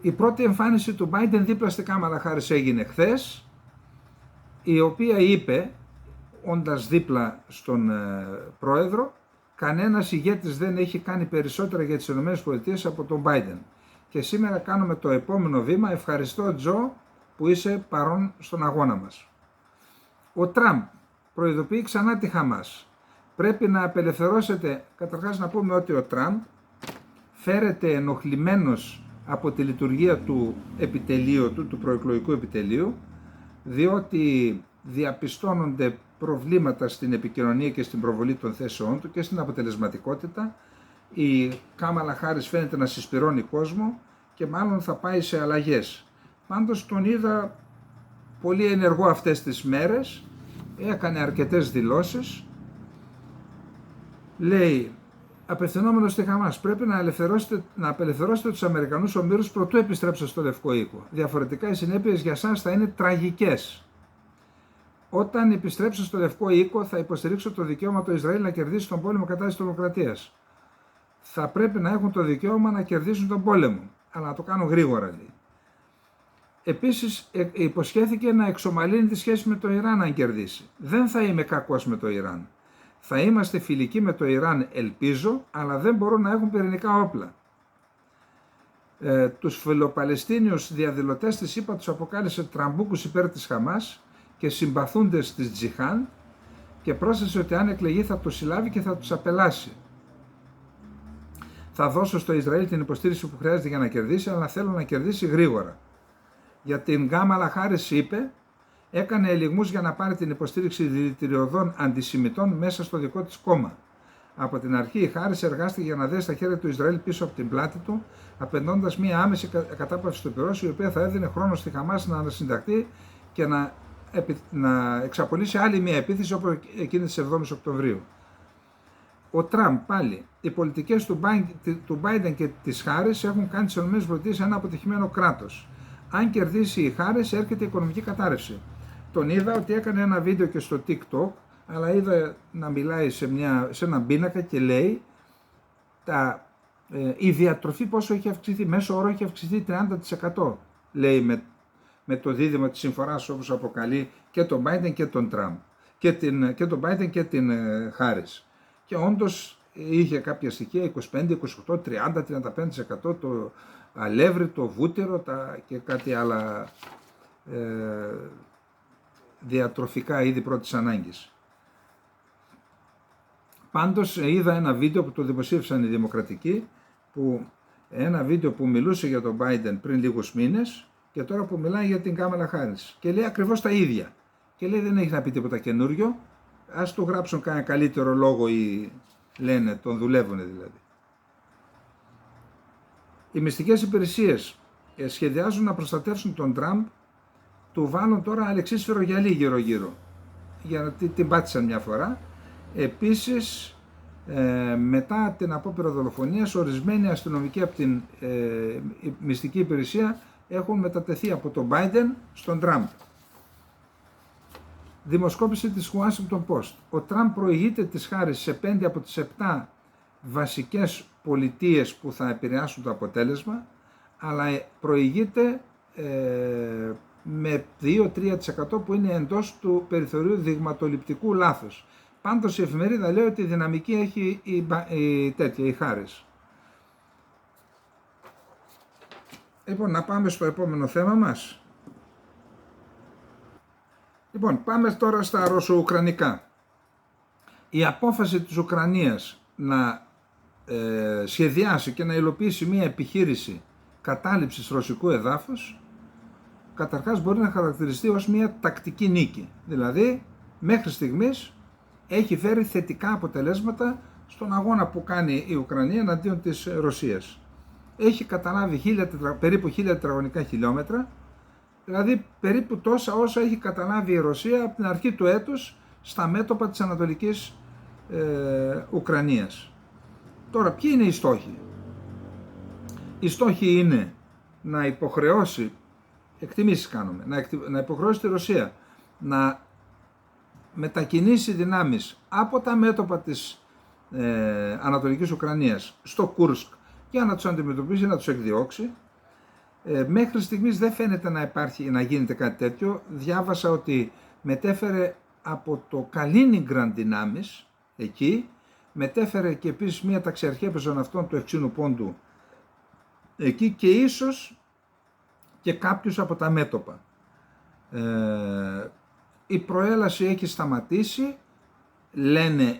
S1: Η πρώτη εμφάνιση του Biden δίπλα στη Κάμαλα Χάρις έγινε χθες, η οποία είπε, όντας δίπλα στον πρόεδρο, κανένας ηγέτης δεν έχει κάνει περισσότερα για τις ΗΠΑ από τον Biden. Και σήμερα κάνουμε το επόμενο βήμα. Ευχαριστώ, Τζο, που είσαι παρόν στον αγώνα μας. Ο Τραμπ προειδοποιεί ξανά τη Χαμάς. Πρέπει να απελευθερώσετε, καταρχάς να πούμε ότι ο Τραμπ φέρεται ενοχλημένος από τη λειτουργία του επιτελείου του προεκλογικού επιτελείου, διότι διαπιστώνονται προβλήματα στην επικοινωνία και στην προβολή των θέσεών του και στην αποτελεσματικότητα. Η Κάμαλα Χάρις φαίνεται να συσπυρώνει κόσμο και μάλλον θα πάει σε αλλαγές. Πάντως τον είδα πολύ ενεργό αυτές τις μέρες, έκανε αρκετές δηλώσεις. Λέει, απευθυνόμενος στη Χαμάς, πρέπει να απελευθερώσετε τους Αμερικανούς ομήρους προτού επιστρέψετε στο Λευκό Οίκο. Διαφορετικά οι συνέπειες για σας θα είναι τραγικές. Όταν επιστρέψω στο Λευκό Οίκο θα υποστηρίξω το δικαίωμα του Ισραήλ να κερδίσει τον πόλεμο κατά της τρομοκρατίας. Θα πρέπει να έχουν το δικαίωμα να κερδίσουν τον πόλεμο, αλλά να το κάνουν γρήγορα, λέει. Επίσης υποσχέθηκε να εξομαλύνει τη σχέση με το Ιράν αν κερδίσει. Δεν θα είμαι κακός με το Ιράν. Θα είμαστε φιλικοί με το Ιράν, ελπίζω, αλλά δεν μπορούν να έχουν πυρηνικά όπλα. Τους φιλοπαλαιστίνιους διαδηλωτές της ΗΠΑ τους αποκάλεσε τραμπούκους υπέρ της Χαμάς και συμπαθούντες της Τζιχάν και πρόσθεσε ότι αν εκλεγεί θα τους συλλάβει και θα τους απελάσει. Θα δώσω στο Ισραήλ την υποστήριξη που χρειάζεται για να κερδίσει, αλλά θέλω να κερδίσει γρήγορα. Για την Κάμαλα Χάρις είπε, έκανε ελιγμούς για να πάρει την υποστήριξη δηλητηριωδών αντισημιτών μέσα στο δικό της κόμμα. Από την αρχή η Χάρις εργάστηκε για να δέσει τα χέρια του Ισραήλ πίσω από την πλάτη του, απαιτώντας μία άμεση κατάπαυση του πυρός, η οποία θα έδινε χρόνο στη Χαμάς να ανασυνταχθεί και να εξαπολύσει άλλη μία επίθεση όπως εκείνη της 7ης Οκτωβρίου. Ο Τραμπ πάλι, οι πολιτικές του Biden και της Χάρις έχουν κάνει τις ΗΠΑ ένα αποτυχημένο κράτος. Αν κερδίσει η Χάρις έρχεται η οικονομική κατάρρευση. Τον είδα ότι έκανε ένα βίντεο και στο TikTok, αλλά είδα να μιλάει σε έναν πίνακα και λέει η διατροφή πόσο έχει αυξηθεί, μέσω όρο έχει αυξηθεί 30%, λέει με το δίδυμο της συμφοράς όπως αποκαλεί και τον Biden και τον Τραμπ και τον Biden και την Χάρις. Και όντως είχε κάποια στοιχεία 25, 28, 30, 35% το αλεύρι, το βούτυρο και κάτι άλλα διατροφικά είδη πρώτης ανάγκης. Πάντως είδα ένα βίντεο που το δημοσίευσαν οι Δημοκρατικοί, ένα βίντεο που μιλούσε για τον Biden πριν λίγους μήνες και τώρα που μιλάει για την Κάμαλα Χάρις και λέει ακριβώς τα ίδια. Και λέει δεν έχει να πει τίποτα καινούριο, ας του γράψουν κανένα καλύτερο λόγο ή λένε, τον δουλεύουν δηλαδή. Οι μυστικές υπηρεσίες σχεδιάζουν να προστατεύσουν τον Τραμπ, του βάλουν τώρα αλεξίσφαιρο γυαλί γύρω-γύρω, για να την πάτησαν μια φορά. Επίσης, μετά την απόπειρα δολοφονίας, ορισμένοι αστυνομικοί από την μυστική υπηρεσία έχουν μετατεθεί από τον Biden στον Τραμπ. Δημοσκόπηση της Washington Post. Ο Τραμπ προηγείται της Χάρις σε 5 από τις 7 βασικές πολιτείες που θα επηρεάσουν το αποτέλεσμα, αλλά προηγείται με 2-3% που είναι εντός του περιθωρίου δειγματοληπτικού λάθος. Πάντως η εφημερίδα λέει ότι η δυναμική έχει η Χάρις. Λοιπόν, να πάμε στο επόμενο θέμα μας. Λοιπόν, πάμε τώρα στα ρωσο-ουκρανικά. Η απόφαση της Ουκρανίας να σχεδιάσει και να υλοποιήσει μια επιχείρηση κατάληψης ρωσικού εδάφους καταρχάς μπορεί να χαρακτηριστεί ως μια τακτική νίκη. Δηλαδή, μέχρι στιγμής έχει φέρει θετικά αποτελέσματα στον αγώνα που κάνει η Ουκρανία εναντίον της Ρωσίας. Έχει καταλάβει περίπου 1000 τετραγωνικά χιλιόμετρα, δηλαδή περίπου τόσα όσα έχει καταλάβει η Ρωσία από την αρχή του έτους στα μέτωπα της Ανατολικής Ουκρανίας. Τώρα, ποιοι είναι οι στόχοι? Οι στόχοι είναι να υποχρεώσει, εκτιμήσεις κάνουμε, να υποχρεώσει τη Ρωσία να μετακινήσει δυνάμεις από τα μέτωπα της Ανατολικής Ουκρανίας στο Κούρσκ για να τους αντιμετωπίσει, να τους εκδιώξει. Μέχρι στιγμής δεν φαίνεται να γίνεται κάτι τέτοιο. Διάβασα ότι μετέφερε από το Καλίνιγκραντ δυνάμεις εκεί, μετέφερε και επίσης μια ταξιαρχία πεζοναυτών του Ευξήνου Πόντου εκεί και ίσως και κάποιους από τα μέτωπα. Η προέλαση έχει σταματήσει, λένε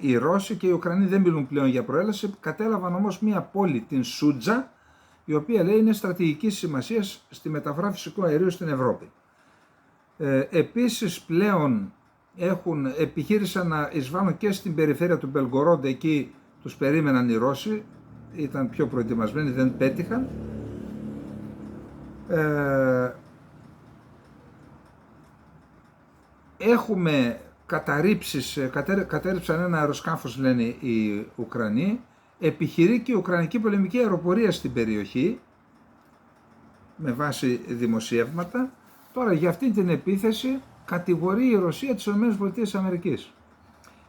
S1: οι Ρώσοι, και οι Ουκρανοί δεν μιλούν πλέον για προέλαση. Κατέλαβαν όμως μια πόλη, την Σούτζα, η οποία λέει είναι στρατηγικής σημασίας στη μεταφορά φυσικού αερίου στην Ευρώπη. Επίσης πλέον επιχείρησαν να εισβάλλουν και στην περιφέρεια του Μπελγκορόντ, εκεί τους περίμεναν οι Ρώσοι, ήταν πιο προετοιμασμένοι, δεν πέτυχαν. Έχουμε κατέρριψαν ένα αεροσκάφος, λένε οι Ουκρανοί. Επιχειρεί και η Ουκρανική πολεμική αεροπορία στην περιοχή με βάση δημοσιεύματα. Τώρα για αυτή την επίθεση κατηγορεί η Ρωσία τις ΗΠΑ.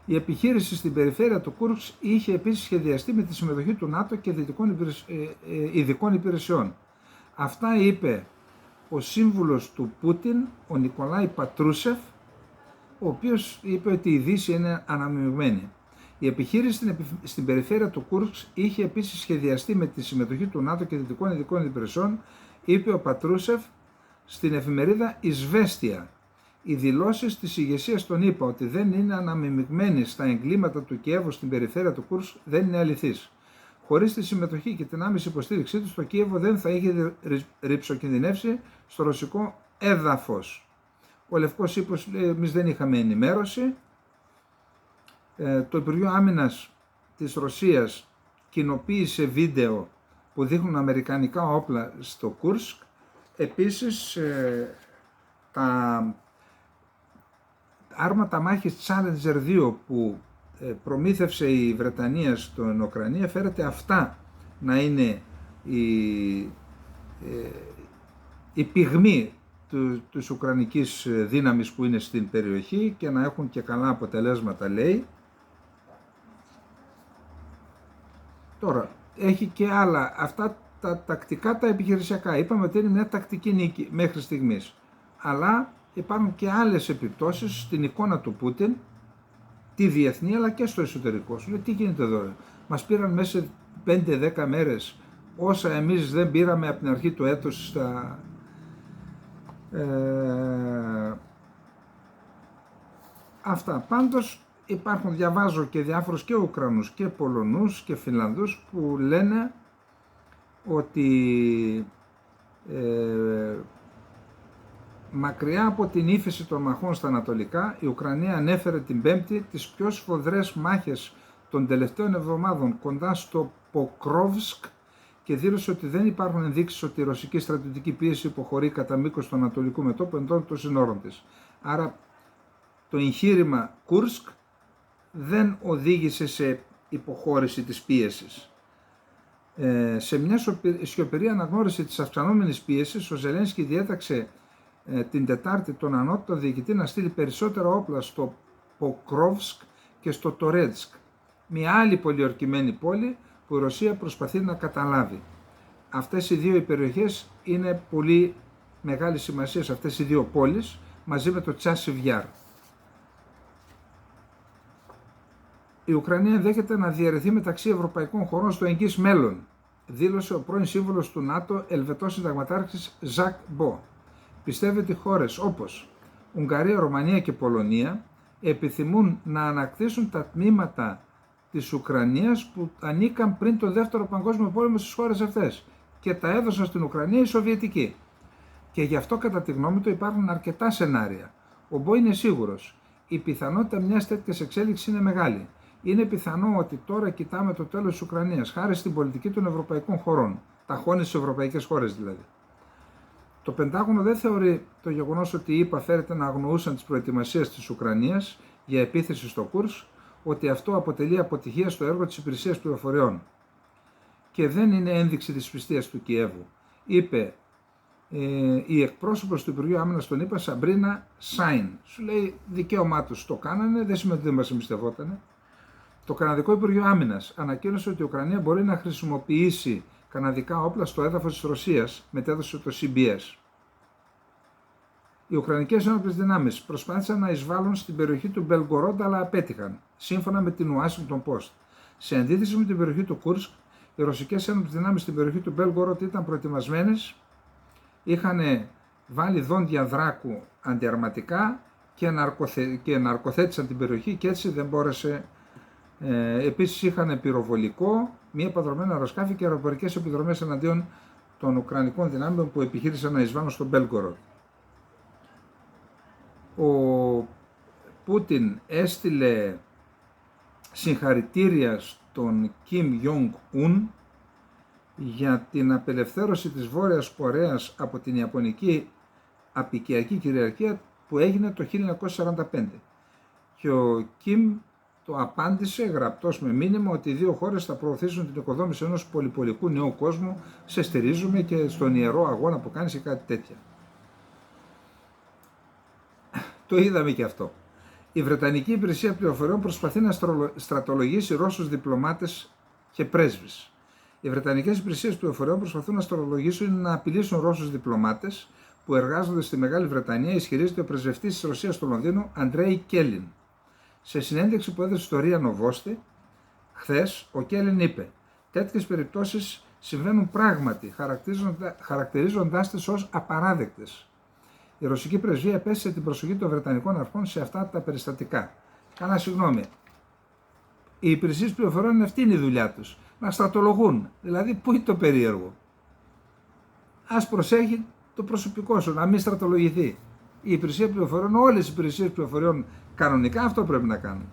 S1: Η επιχείρηση στην περιφέρεια του Κούρσκ είχε επίσης σχεδιαστεί με τη συμμετοχή του ΝΑΤΟ και ειδικών υπηρεσιών. Αυτά είπε ο σύμβουλος του Πούτιν, ο Νικολάι Πατρούσεφ, ο οποίος είπε ότι η Δύση είναι αναμειγμένη. Η επιχείρηση στην περιφέρεια του Κούρσκ είχε επίσης σχεδιαστεί με τη συμμετοχή του ΝΑΤΟ και δυτικών ειδικών υπηρεσιών, είπε ο Πατρούσεφ στην εφημερίδα Ισβέστια. Οι δηλώσεις της ηγεσίας των ΗΠΑ ότι δεν είναι αναμειγμένοι στα εγκλήματα του Κιέβου στην περιφέρεια του Κούρσκ δεν είναι αληθείς. Χωρίς τη συμμετοχή και την άμεση υποστήριξή του, το Κίεβο δεν θα είχε ρηψοκινδυνεύσει στο ρωσικό έδαφος. Ο Λευκός Οίκος λέει: εμείς δεν είχαμε ενημέρωση. Το Υπουργείο Άμυνας της Ρωσίας κοινοποίησε βίντεο που δείχνουν αμερικανικά όπλα στο Κούρσκ. Επίσης, τα άρματα μάχης Challenger 2 που προμήθευσε η Βρετανία στην Ουκρανία, φέρεται αυτά να είναι η πυγμή της ουκρανικής δύναμης που είναι στην περιοχή και να έχουν και καλά αποτελέσματα, λέει. Τώρα, έχει και άλλα, αυτά τα τακτικά, τα επιχειρησιακά. Είπαμε ότι είναι μια τακτική νίκη μέχρι στιγμής. Αλλά υπάρχουν και άλλες επιπτώσεις στην εικόνα του Πούτιν, τη διεθνή αλλά και στο εσωτερικό. Σου λέει, τι γίνεται εδώ? Μας πήραν μέσα σε 5-10 μέρες όσα εμείς δεν πήραμε από την αρχή του έτους στα... Αυτά. Πάντως διαβάζω και διάφορους και Ουκρανούς και Πολωνούς και Φινλανδούς που λένε ότι μακριά από την ύφεση των μαχών στα ανατολικά, η Ουκρανία ανέφερε την Πέμπτη τις πιο σφοδρές μάχες των τελευταίων εβδομάδων κοντά στο Ποκρόβσκ και δήλωσε ότι δεν υπάρχουν ενδείξεις ότι η ρωσική στρατιωτική πίεση υποχωρεί κατά μήκος του ανατολικού μετώπου εντός των συνόρων της. Άρα το εγχείρημα Κούρσκ δεν οδήγησε σε υποχώρηση της πίεσης. Σε μια σιωπηρή αναγνώριση της αυξανόμενης πίεσης, ο Ζελένσκι διέταξε την Τετάρτη τον ανώτατο διοικητή να στείλει περισσότερα όπλα στο Ποκρόβσκ και στο Τορέτσκ, μια άλλη πολιορκημένη πόλη που η Ρωσία προσπαθεί να καταλάβει. Αυτές οι δύο περιοχές είναι πολύ μεγάλη σημασία, σε αυτές οι δύο πόλεις, μαζί με το Τσάσιβ Γιάρ. Η Ουκρανία ενδέχεται να διαιρεθεί μεταξύ ευρωπαϊκών χωρών στο εγγύς μέλλον, δήλωσε ο πρώην σύμβουλος του ΝΑΤΟ, Ελβετός συνταγματάρχης Ζακ Μπο. Πιστεύει ότι χώρες όπως Ουγγαρία, Ρωμανία και Πολωνία επιθυμούν να ανακτήσουν τα τμήματα της Ουκρανίας που ανήκαν πριν το Δεύτερο Παγκόσμιο Πόλεμο στις χώρες αυτές. και τα έδωσαν στην Ουκρανία οι Σοβιετικοί. Και γι' αυτό κατά τη γνώμη του υπάρχουν αρκετά σενάρια. Ο Μπό είναι σίγουρος. Η πιθανότητα μιας τέτοιας εξέλιξης είναι μεγάλη. Είναι πιθανό ότι τώρα κοιτάμε το τέλος της Ουκρανίας, χάρη στην πολιτική των ευρωπαϊκών χωρών. Ταχώνει στις ευρωπαϊκές χώρες δηλαδή. Το Πεντάγωνο δεν θεωρεί το γεγονός ότι οι ΗΠΑ φέρεται να αγνοούσαν τις προετοιμασίες της Ουκρανίας για επίθεση στο Κούρσκ, ότι αυτό αποτελεί αποτυχία στο έργο της υπηρεσίας πληροφοριών. Και δεν είναι ένδειξη δυσπιστίας του Κιέβου. Είπε η εκπρόσωπος του Υπουργείου Άμυνας των ΗΠΑ, Σαμπρίνα Σάιν. Σου λέει δικαίωμά τους το κάνανε, δεν σημαίνει ότι δεν μας εμπιστευότανε. Το Καναδικό Υπουργείο Άμυνας ανακοίνωσε ότι η Ουκρανία μπορεί να χρησιμοποιήσει καναδικά όπλα στο έδαφος της Ρωσίας, μετέδωσε το CBS. Οι Ουκρανικές Ένοπλες Δυνάμεις προσπάθησαν να εισβάλλουν στην περιοχή του Μπελγκορόντ, αλλά απέτυχαν, σύμφωνα με την Washington Post. Σε αντίθεση με την περιοχή του Κούρσκ, οι Ρωσικές Ένοπλες Δυνάμεις στην περιοχή του Μπελγκορόντ ήταν προετοιμασμένες, είχαν βάλει δόντια δράκου αντιαρματικά και ναρκοθέτησαν την περιοχή και έτσι δεν μπόρεσε. Επίσης είχαν πυροβολικό, μία παδρομένα αεροσκάφη και αεροπορικές επιδρομές εναντίον των Ουκρανικών δυνάμεων που επιχείρησαν να εισβάλλουν στον Μπέλγκοροντ. Ο Πούτιν έστειλε συγχαρητήρια στον Κιμ Ιονγκ-Ουν για την απελευθέρωση της Βόρειας Κορέας από την Ιαπωνική απικιακή κυριαρχία που έγινε το 1945. Και ο Κιμ το απάντησε γραπτός με μήνυμα ότι οι δύο χώρες θα προωθήσουν την οικοδόμηση ενός πολυπολικού νέου κόσμου, σε στηρίζουμε και στον ιερό αγώνα που κάνεις και κάτι τέτοια. Το είδαμε και αυτό. Η Βρετανική Υπηρεσία Πληροφοριών προσπαθεί να στρατολογήσει Ρώσους διπλωμάτες και πρέσβεις. Οι Βρετανικές Υπηρεσίες Πληροφοριών προσπαθούν να στρατολογήσουν ή να απειλήσουν Ρώσους διπλωμάτες που εργάζονται στη Μεγάλη Βρετανία, ισχυρίζεται ο πρεσβευτής της Ρωσίας στο Λονδίνο, Αντρέι Κέλιν. Σε συνέντευξη που έδωσε στο Ρία Νοβόστη χθες, ο Κέλιν είπε: τέτοιες περιπτώσεις συμβαίνουν πράγματι, χαρακτηρίζοντάς τις ως απαράδεκτες. Η ρωσική πρεσβεία επέστησε την προσοχή των Βρετανικών αρχών σε αυτά τα περιστατικά. Κάνα συγγνώμη. Οι υπηρεσίες πληροφοριών, αυτή είναι η δουλειά τους. Να στρατολογούν. Δηλαδή, πού είναι το περίεργο. Ας προσέχει το προσωπικό σου, να μην στρατολογηθεί. Η υπηρεσία πληροφοριών, όλες οι υπηρεσίες πληροφοριών κανονικά αυτό πρέπει να κάνουν.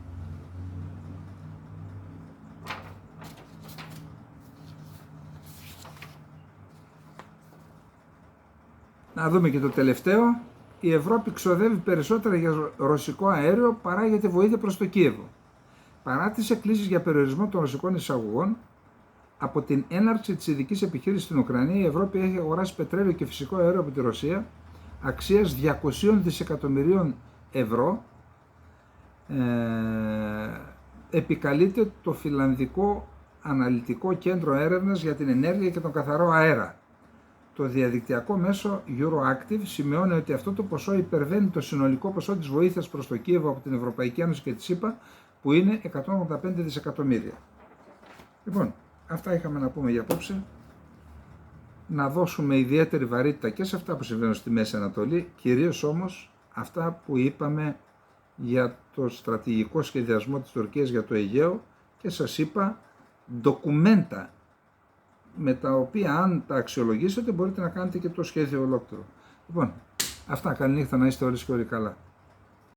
S1: Να δούμε και το τελευταίο. Η Ευρώπη ξοδεύει περισσότερα για ρωσικό αέριο παρά για τη βοήθεια προς το Κίεβο. Παρά τις εκκλήσεις για περιορισμό των ρωσικών εισαγωγών, από την έναρξη της ειδικής επιχείρησης στην Ουκρανία, η Ευρώπη έχει αγοράσει πετρέλαιο και φυσικό αέριο από τη Ρωσία αξίας 200 δισεκατομμυρίων ευρώ. Επικαλείται το Φιλανδικό Αναλυτικό Κέντρο Έρευνας για την Ενέργεια και τον Καθαρό Αέρα. Το διαδικτυακό μέσο Euroactiv σημειώνει ότι αυτό το ποσό υπερβαίνει το συνολικό ποσό της βοήθειας προς το Κίεβο από την Ευρωπαϊκή Ένωση και τη ΣΥΠΑ, που είναι 185 δισεκατομμύρια. Λοιπόν, αυτά είχαμε να πούμε για απόψε. Να δώσουμε ιδιαίτερη βαρύτητα και σε αυτά που συμβαίνουν στη Μέση Ανατολή, κυρίως όμως αυτά που είπαμε για το στρατηγικό σχεδιασμό της Τουρκίας για το Αιγαίο, και σας είπα ντοκουμέντα με τα οποία, αν τα αξιολογήσετε, μπορείτε να κάνετε και το σχέδιο ολόκληρο. Λοιπόν, αυτά. Καλή νύχτα, να είστε όλοι και όλοι καλά.